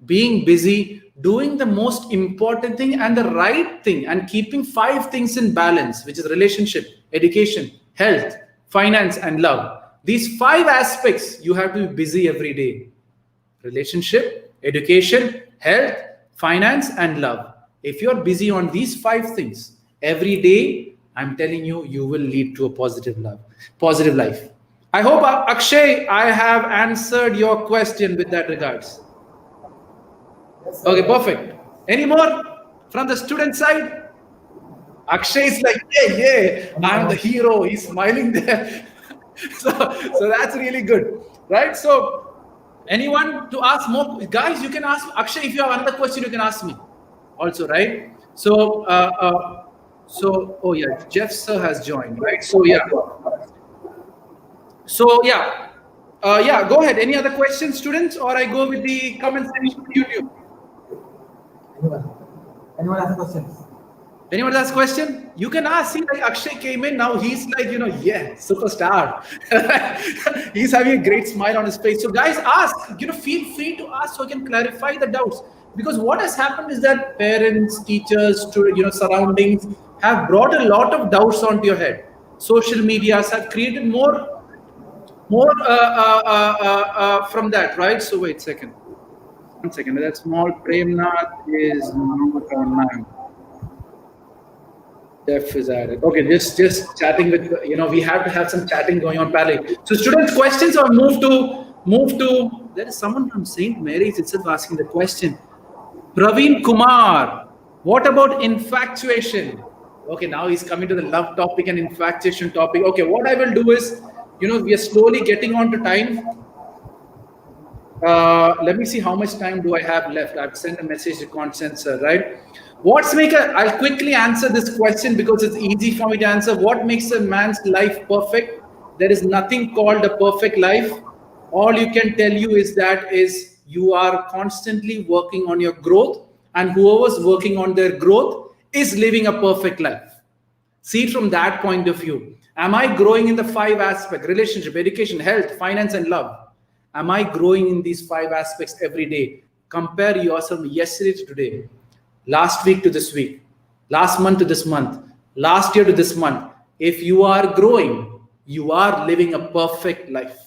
Being busy, doing the most important thing and the right thing, and keeping 5 things in balance, which is relationship, education, health, finance, and love. These 5 aspects, you have to be busy every day. Relationship, education, health, finance, and love. If you're busy on these 5 things every day, I'm telling you, you will lead to a positive life. I hope, Akshay, I have answered your question with that regards. Yes, Okay, perfect. Any more from the student side? Akshay is like, yeah, I'm the hero. He's smiling there. so that's really good, right? So anyone to ask more? Guys, you can ask Akshay. If you have another question, you can ask me also, right? So, oh yeah, Jeff sir has joined, right? So yeah. Go ahead. Any other questions, students, or I go with the comment section on YouTube? Anyone? Anyone has questions? Anyone has a question? You can ask. See, like Akshay came in, now he's like, yeah, superstar. He's having a great smile on his face. So guys, ask, feel free to ask so I can clarify the doubts. Because what has happened is that parents, teachers, surroundings have brought a lot of doubts onto your head. Social medias have created more from that, right? So wait a second. 1 second. That small Premnath is not online. Def is added. Okay, just chatting with, we have to have some chatting going on parallel. So students, questions or move to, there is someone from St. Mary's itself asking the question. Praveen Kumar, what about infatuation? Okay, now he's coming to the love topic and infatuation topic. Okay, what I will do is, we are slowly getting on to time. Let me see how much time do I have left. I've sent a message to Constance, right? I'll quickly answer this question because it's easy for me to answer. What makes a man's life perfect? There is nothing called a perfect life. All you can tell you is you are constantly working on your growth, and whoever's working on their growth is living a perfect life. See it from that point of view. Am I growing in the 5 aspects: relationship, education, health, finance, and love? Am I growing in these 5 aspects every day? Compare yourself yesterday to today, last week to this week, last month to this month, last year to this month. If you are growing, you are living a perfect life.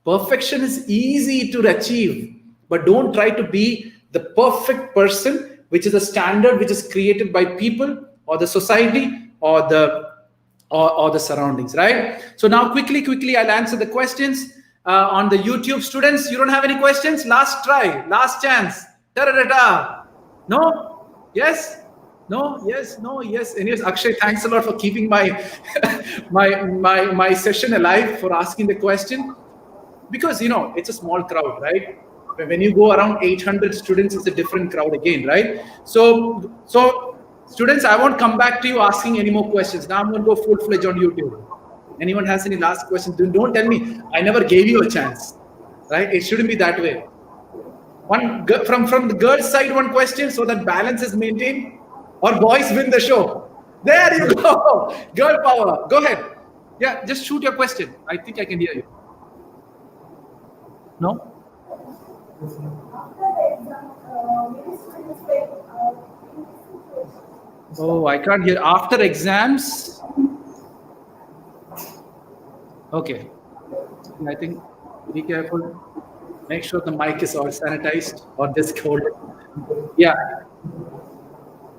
Perfection is easy to achieve, but don't try to be the perfect person, which is a standard which is created by people or the society or the surroundings, right? So now quickly, I'll answer the questions. On the YouTube, students, you don't have any questions? Last try, last chance. Da-da-da-da. No? Yes? No? Yes? No? Yes? Anyways, Akshay, thanks a lot for keeping my my session alive, for asking the question. Because, it's a small crowd, right? When you go around 800 students, it's a different crowd again, right? So students, I won't come back to you asking any more questions. Now I'm going to go full-fledged on YouTube. Anyone has any last questions? Don't tell me I never gave you a chance, right? It shouldn't be that way. From the girls' side, one question, so that balance is maintained, or boys win the show. There you go. Girl power. Go ahead. Yeah, just shoot your question. I think I can hear you. No? Oh, I can't hear. After exams? Okay. I think be careful. Make sure the mic is all sanitized or just hold it. Yeah.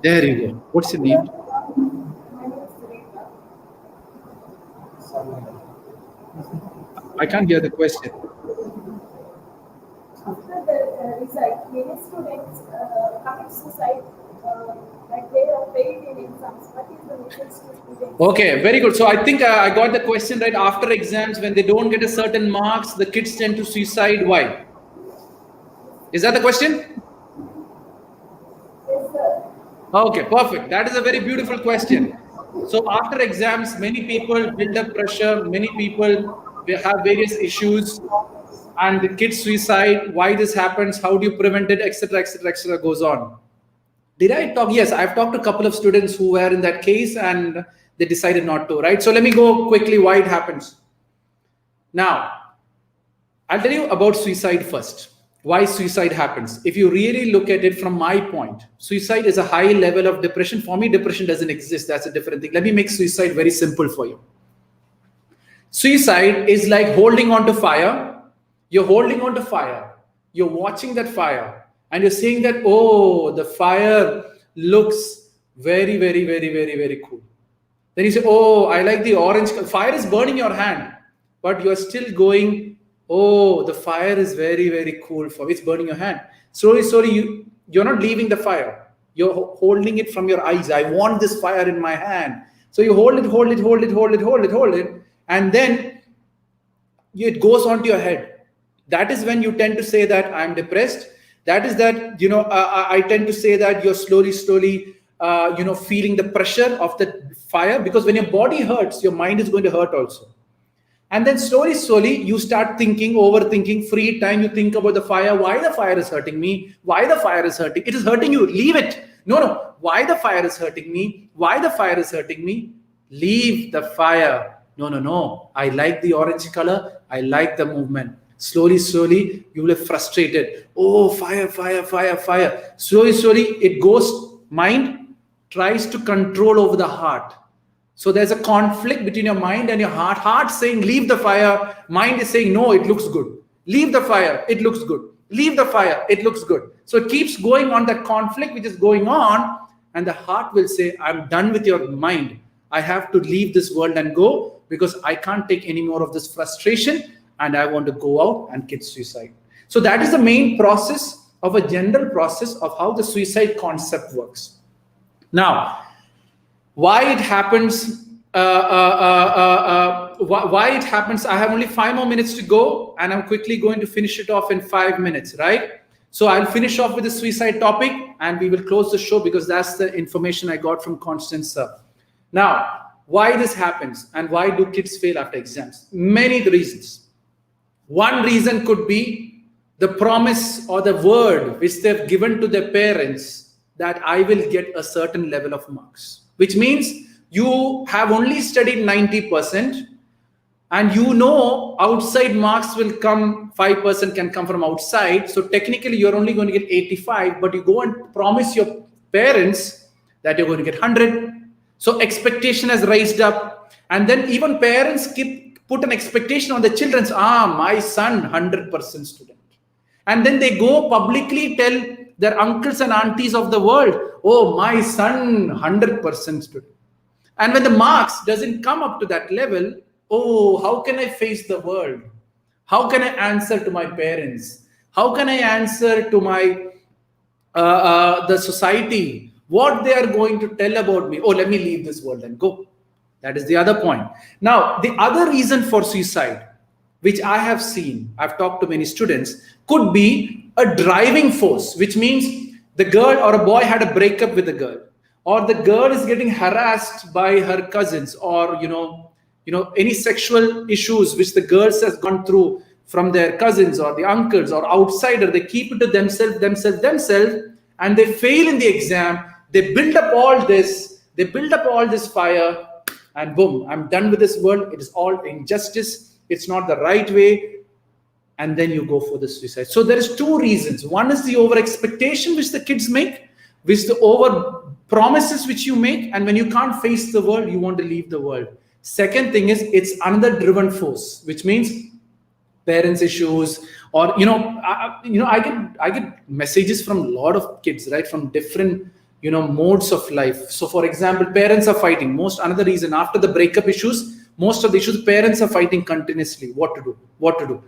There you go. What's your name? I can't hear the question. After the result, many students commit suicide, like they are failed in exams. What is the message to students? Okay, very good. So I think I got the question right. After exams, when they don't get a certain marks, the kids tend to suicide. Why? Is that the question? Yes, sir. Okay, perfect. That is a very beautiful question. So after exams, many people build up pressure. Many people have various issues, and the kids suicide. Why this happens? How do you prevent it? Etc. Etc. Etc. Goes on. Did I talk? Yes, I've talked to a couple of students who were in that case, and they decided not to. Right. So let me go quickly why it happens. Now, I'll tell you about suicide first. Why suicide happens. If you really look at it from my point, suicide is a high level of depression. For me, depression doesn't exist. That's a different thing. Let me make suicide very simple for you. Suicide is like holding on to fire. You're holding on to fire. You're watching that fire. And you're saying that, oh, the fire looks very, very, very, very, very cool. Then you say, oh, I like the orange. Fire is burning your hand. But you're still going, oh, the fire is very, very cool. It's burning your hand. Slowly, you're not leaving the fire. You're holding it from your eyes. I want this fire in my hand. So you hold it. And then it goes onto your head. That is when you tend to say that I'm depressed. That is that, I tend to say that you're slowly, feeling the pressure of the fire. Because when your body hurts, your mind is going to hurt also. And then slowly, you start thinking, overthinking, free time, you think about the fire, why the fire is hurting me, why the fire is hurting. It is hurting you, leave it. No, why the fire is hurting me? Why the fire is hurting me? Leave the fire. No. I like the orange color. I like the movement. Slowly, you will be frustrated. Oh, fire. Slowly, it goes, mind tries to control over the heart. So there's a conflict between your mind and your heart. Heart saying, leave the fire. Mind is saying, no, it looks good. Leave the fire. It looks good. Leave the fire. It looks good. So it keeps going on, that conflict which is going on. And the heart will say, I'm done with your mind. I have to leave this world and go, because I can't take any more of this frustration. And I want to go out and commit suicide. So that is the main process of a general process of how the suicide concept works. Now, why it happens? Why it happens? I have only 5 more minutes to go, and I'm quickly going to finish it off in 5 minutes, right? So I'll finish off with the suicide topic, and we will close the show, because that's the information I got from Constance sir. Now, why this happens and why do kids fail after exams? Many reasons. One reason could be the promise or the word which they've given to their parents that I will get a certain level of marks, which means you have only studied 90%, and you know outside marks will come, 5% can come from outside. So technically you're only going to get 85, but you go and promise your parents that you're going to get 100. So expectation has raised up, and then even parents put an expectation on the children's, my son 100% student. And then they go publicly tell their uncles and aunties of the world, oh, my son 100% student. And when the marks doesn't come up to that level, oh, how can I face the world? How can I answer to my parents? How can I answer to my the society? What they are going to tell about me? Oh, let me leave this world and go. That is the other point. Now, the other reason for suicide, which I have seen, I've talked to many students, could be a driving force, which means the girl or a boy had a breakup with the girl, or the girl is getting harassed by her cousins, or any sexual issues which the girls has gone through from their cousins or the uncles or outsider. They keep it to themselves, and they fail in the exam. They build up all this. They build up all this fire, and boom, I'm done with this world. It is all injustice. It's not the right way. And then you go for the suicide. So there is 2 reasons. One is the over expectation which the kids make, which the over promises which you make, and when you can't face the world, you want to leave the world. Second thing is, it's another driven force, which means parents issues, or I get messages from a lot of kids, right, from different modes of life. So for example, parents are fighting. Another reason, after the breakup issues, most of the issues, parents are fighting continuously. What to do?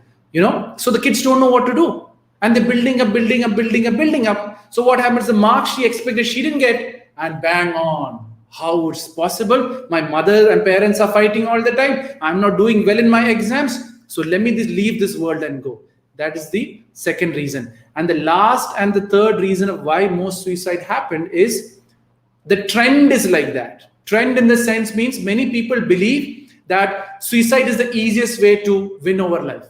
So the kids don't know what to do, and they're building up. So what happens? The marks she expected, she didn't get, and bang on. How it's possible? My mother and parents are fighting all the time. I'm not doing well in my exams. So let me leave this world and go. That is the second reason. And the last and the third reason of why most suicide happened is the trend is like that. Trend in the sense means many people believe that suicide is the easiest way to win over life,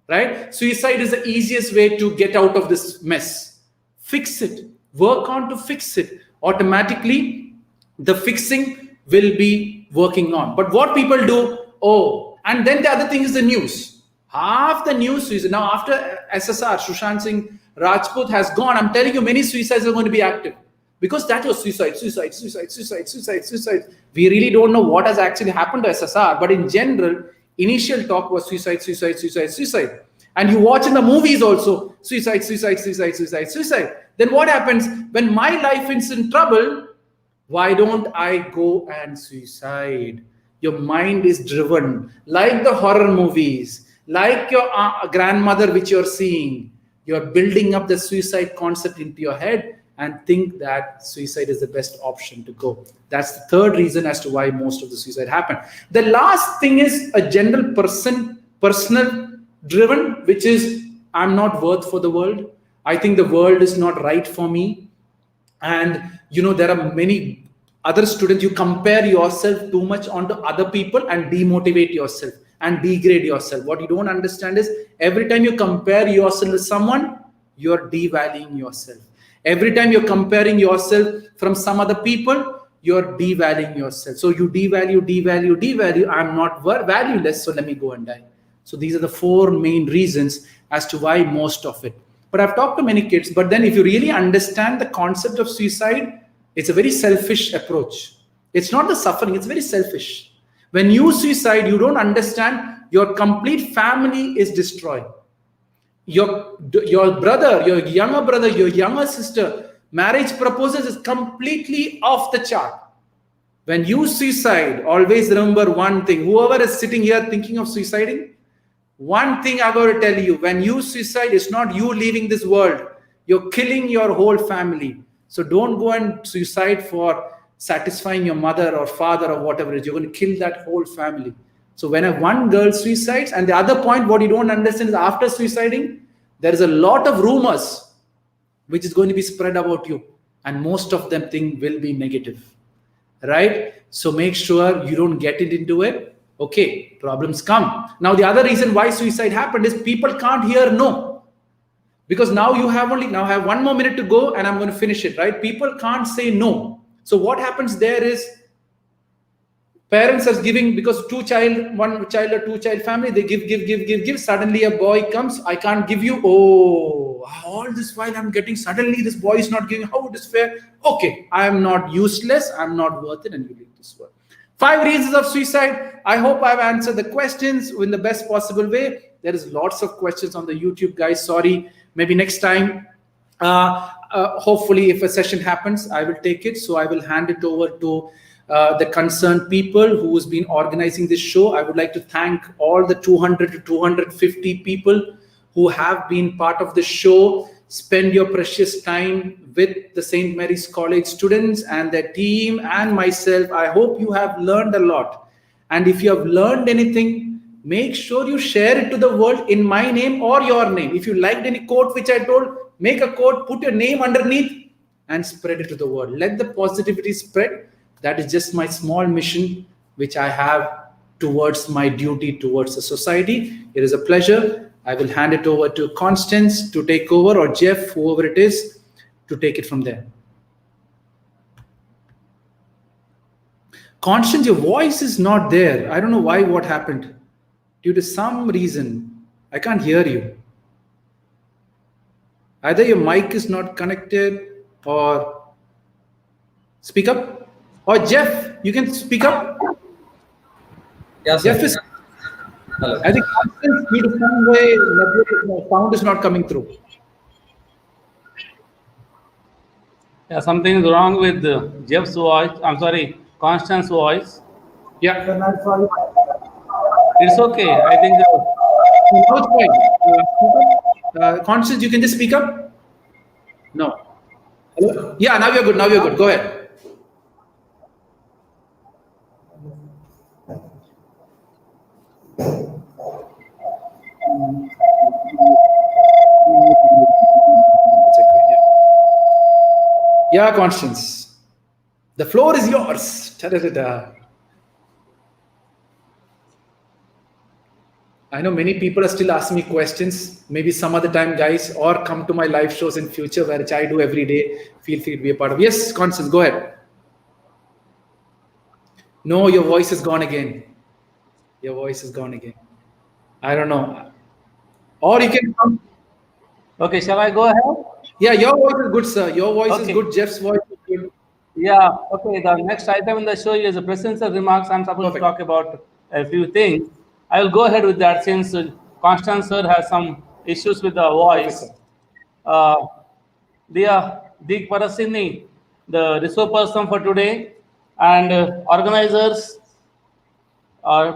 right? Suicide is the easiest way to get out of this mess. Fix it. Work on to fix it. Automatically, the fixing will be working on. But what people do, and then the other thing is the news. Half the news is now after SSR, Sushant Singh Rajput has gone. I'm telling you, many suicides are going to be active, because that was suicide. We really don't know what has actually happened to SSR, but in general, initial talk was suicide. And you watch in the movies also, suicide. Then what happens when my life is in trouble? Why don't I go and suicide? Your mind is driven, like the horror movies, like your grandmother which you're seeing. You're building up the suicide concept into your head and think that suicide is the best option to go. That's the third reason as to why most of the suicide happen. The last thing is a general personal driven, which is, I'm not worth for the world. I think the world is not right for me. And there are many other students, you compare yourself too much onto other people and demotivate yourself and degrade yourself. What you don't understand is, every time you compare yourself with someone, you're devaluing yourself. Every time you're comparing yourself from some other people, you're devaluing yourself. So you devalue. I'm not valueless, so let me go and die. So these are the 4 main reasons as to why most of it. But I've talked to many kids, but then if you really understand the concept of suicide, it's a very selfish approach. It's not the suffering, it's very selfish. When you suicide, you don't understand your complete family is destroyed. Your brother, your younger sister, marriage proposals is completely off the chart. When you suicide, always remember one thing. Whoever is sitting here thinking of suiciding, one thing I got to tell you, when you suicide, it's not you leaving this world. You're killing your whole family. So don't go and suicide for satisfying your mother or father or whatever it is. You're going to kill that whole family. So when one girl suicides, and the other point, what you don't understand is after suiciding, there is a lot of rumors which is going to be spread about you. And most of them will be negative. Right? So make sure you don't get it into it. Okay, problems come. Now, the other reason why suicide happened is people can't hear no. Because now you have have 1 more minute to go and I'm going to finish it, right? People can't say no. So what happens there is parents are giving, because 1 child or 2 child family, they give. Suddenly a boy comes, I can't give you. Oh, all this while I'm getting, suddenly this boy is not giving. How it is fair? Okay, I am not useless. I'm not worth it, and you leave this world. 5 reasons of suicide. I hope I've answered the questions in the best possible way. There is lots of questions on the YouTube, guys. Sorry. Maybe next time. Hopefully, if a session happens, I will take it. So I will hand it over to the concerned people who has been organizing this show. I would like to thank all the 200 to 250 people who have been part of the show. Spend your precious time with the St. Mary's College students and their team and myself. I hope you have learned a lot. And if you have learned anything, make sure you share it to the world in my name or your name. If you liked any quote which I told, make a quote, put your name underneath and spread it to the world. Let the positivity spread. That is just my small mission which I have towards my duty towards the society. It is a pleasure. I will hand it over to Constance to take over, or Jeff, whoever it is, to take it from there. Constance, your voice is not there. I don't know why, what happened. Due to some reason, I can't hear you. Either your mic is not connected, or speak up. Or Jeff, you can speak up. Yes, Jeff is. Hello. I think Constance, due to some way, sound is not coming through. Yeah, something is wrong with Jeff's voice. I'm sorry, Constance's voice. Yeah. It's okay. I think. No, it's fine. Constance, you can just speak up. No. Hello? Yeah, now you're good. Now you're good. Go ahead. Yeah, Constance. The floor is yours. Ta-da-da-da. I know many people are still asking me questions. Maybe some other time, guys, or come to my live shows in future, which I do every day. Feel free to be a part of. Yes, Constance, go ahead. No, your voice is gone again. Your voice is gone again. I don't know. Or you can come. Okay, shall I go ahead? Yeah, your voice is good, sir. Your voice is Okay. good. Jeff's voice is good. Yeah, okay. The next item in the show is a presidential remarks. I'm supposed to talk about a few things. I will go ahead with that since Constance sir has some issues with the voice. Dear Deek Parassini, the resource person for today, and organizers,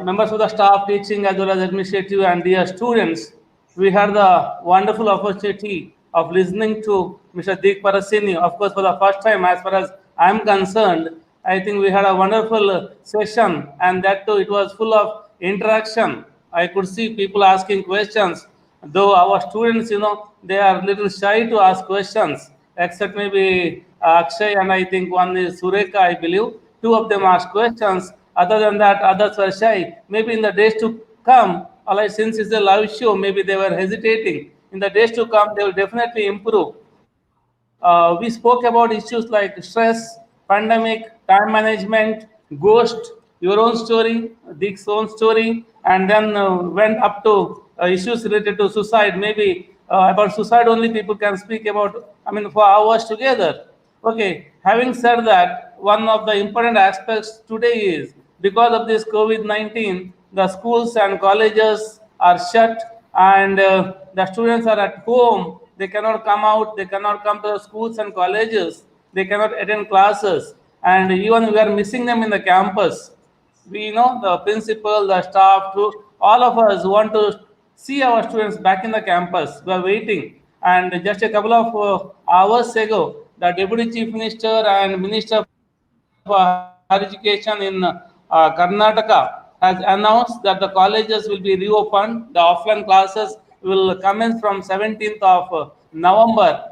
members of the staff, teaching as well as administrative, and dear students, we had the wonderful opportunity of listening to Mr. Deek Parassini, of course, for the first time. As far as I'm concerned, I think we had a wonderful session, and that too, it was full of interaction. I could see people asking questions, though our students, they are a little shy to ask questions, except maybe Akshay and I think one is Sureka, I believe. 2 of them asked questions. Other than that, others were shy. Maybe in the days to come, since it's a live show, maybe they were hesitating. In the days to come, they will definitely improve. we spoke about issues like stress, pandemic, time management, ghost, your own story, Deek's own story, and then went up to issues related to suicide. Maybe about suicide only people can speak about, I mean, for hours together. Okay, having said that, one of the important aspects today is because of this COVID 19, the schools and colleges are shut, and the students are at home. They cannot come out, they cannot come to the schools and colleges, they cannot attend classes, and even we are missing them in the campus. We know the principal, the staff, all of us want to see our students back in the campus. We are waiting. And just a couple of hours ago, the Deputy Chief Minister and Minister for Higher Education in Karnataka has announced that the colleges will be reopened. The offline classes will commence from 17th of November,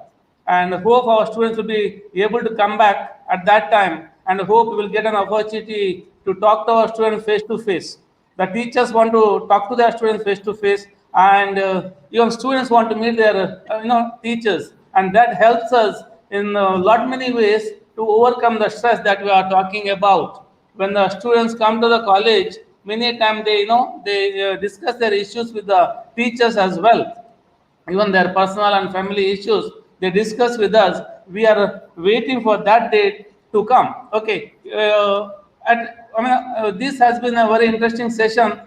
and hope our students will be able to come back at that time, and hope we will get an opportunity to talk to our students face to face. The teachers want to talk to their students face to face, and even students want to meet their teachers, and that helps us in a lot many ways to overcome the stress that we are talking about. When the students come to the college, many times they discuss their issues with the teachers as well, even their personal and family issues they discuss with us. We are waiting for that date to come. Okay, this has been a very interesting session.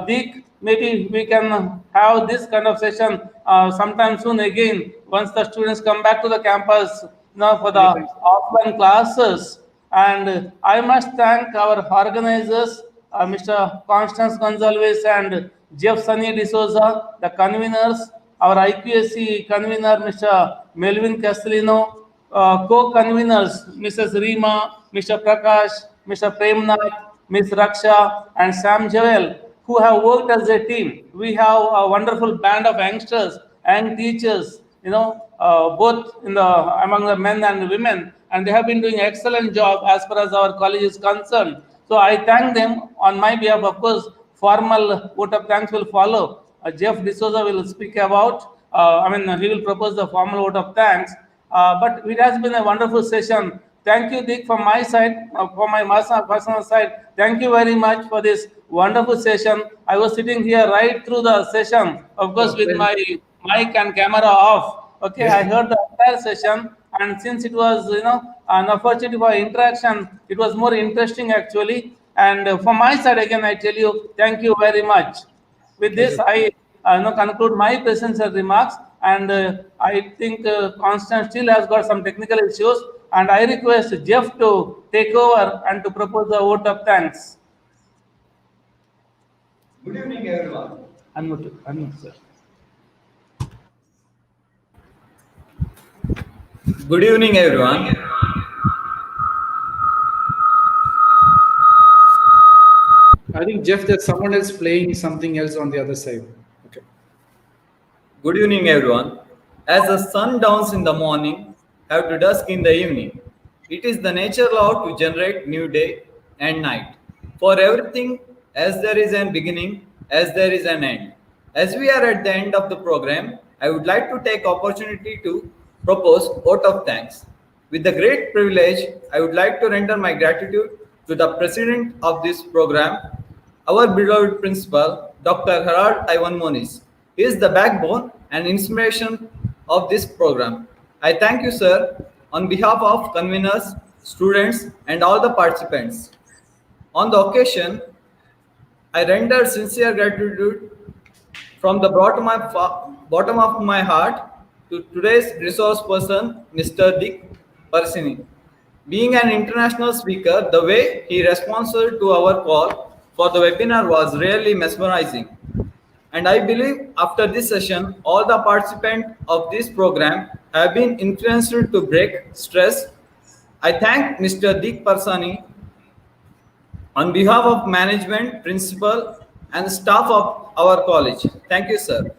Deek, maybe we can have this kind of session sometime soon again once the students come back to the campus, for the offline classes. And I must thank our organizers, Mr. Constance Gonzalez and Jeff Sunny D'Souza, the conveners, our IQAC convener, Mr. Melvin Castellino, co-conveners, Mrs. Rima, Mr. Prakash, Mr. Premnath, Ms. Raksha, and Sam Joel, who have worked as a team. We have a wonderful band of youngsters and teachers, both among the men and women, and they have been doing excellent job as far as our college is concerned. So I thank them on my behalf. Of course, formal vote of thanks will follow. Jeff D'Souza will speak about, he will propose the formal vote of thanks. But it has been a wonderful session. Thank you, Deek, from my side, from my personal side. Thank you very much for this wonderful session. I was sitting here right through the session, of course, with my mic and camera off. Okay, I heard the entire session, and since it was, an opportunity for interaction, it was more interesting actually. And from my side, again, I tell you, thank you very much. With this, I conclude my presence and remarks, and I think Constance still has got some technical issues, and I request Jeff to take over and to propose the vote of thanks. Good evening, everyone. Unmute, sir. Good evening, everyone. I think, Jeff, there's someone else playing something else on the other side. Okay. Good evening, everyone. As the sun dawns in the morning, have to dusk in the evening. It is the nature law to generate new day and night. For everything, as there is an beginning, as there is an end. As we are at the end of the program, I would like to take opportunity to propose vote of thanks. With the great privilege, I would like to render my gratitude to the president of this program, our beloved principal, Dr. Harold Ivan Moniz. He is the backbone and inspiration of this program. I thank you, sir, on behalf of conveners, students, and all the participants. On the occasion, I render sincere gratitude from the bottom of my heart to today's resource person, Mr. Deek Parassini. Being an international speaker, the way he responded to our call for the webinar was really mesmerizing. And I believe after this session, all the participants of this program have been influenced to break stress. I thank Mr. Deek Parassini on behalf of management, principal, and staff of our college. Thank you, sir.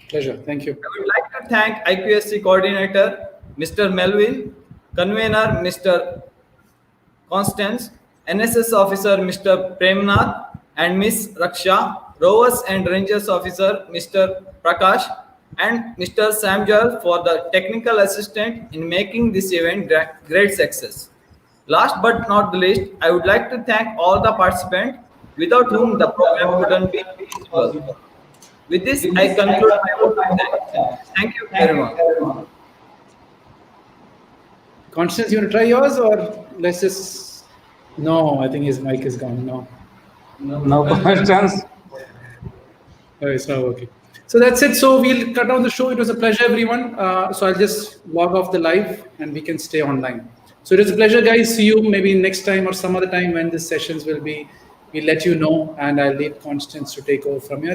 Pleasure. Thank you. I would like to thank IQAC coordinator, Mr. Melvin, convener, Mr. Constance, NSS officer, Mr. Premnath, and Ms. Raksha, Rovers and Rangers officer, Mr. Prakash, and Mr. Samuel for the technical assistant in making this event great success. Last but not the least, I would like to thank all the participants without whom the program couldn't be possible. With this, I conclude my vote of thanks. Thank you very much. Constance, you want to try yours, or let's just? No, I think his mic is gone. No. No questions. Oh, it's not working. So that's it. So we'll cut down the show. It was a pleasure, everyone. So I'll just log off the live and we can stay online. So it was a pleasure, guys. See you maybe next time or some other time when the sessions will be. We'll let you know, and I'll leave Constance to take over from here.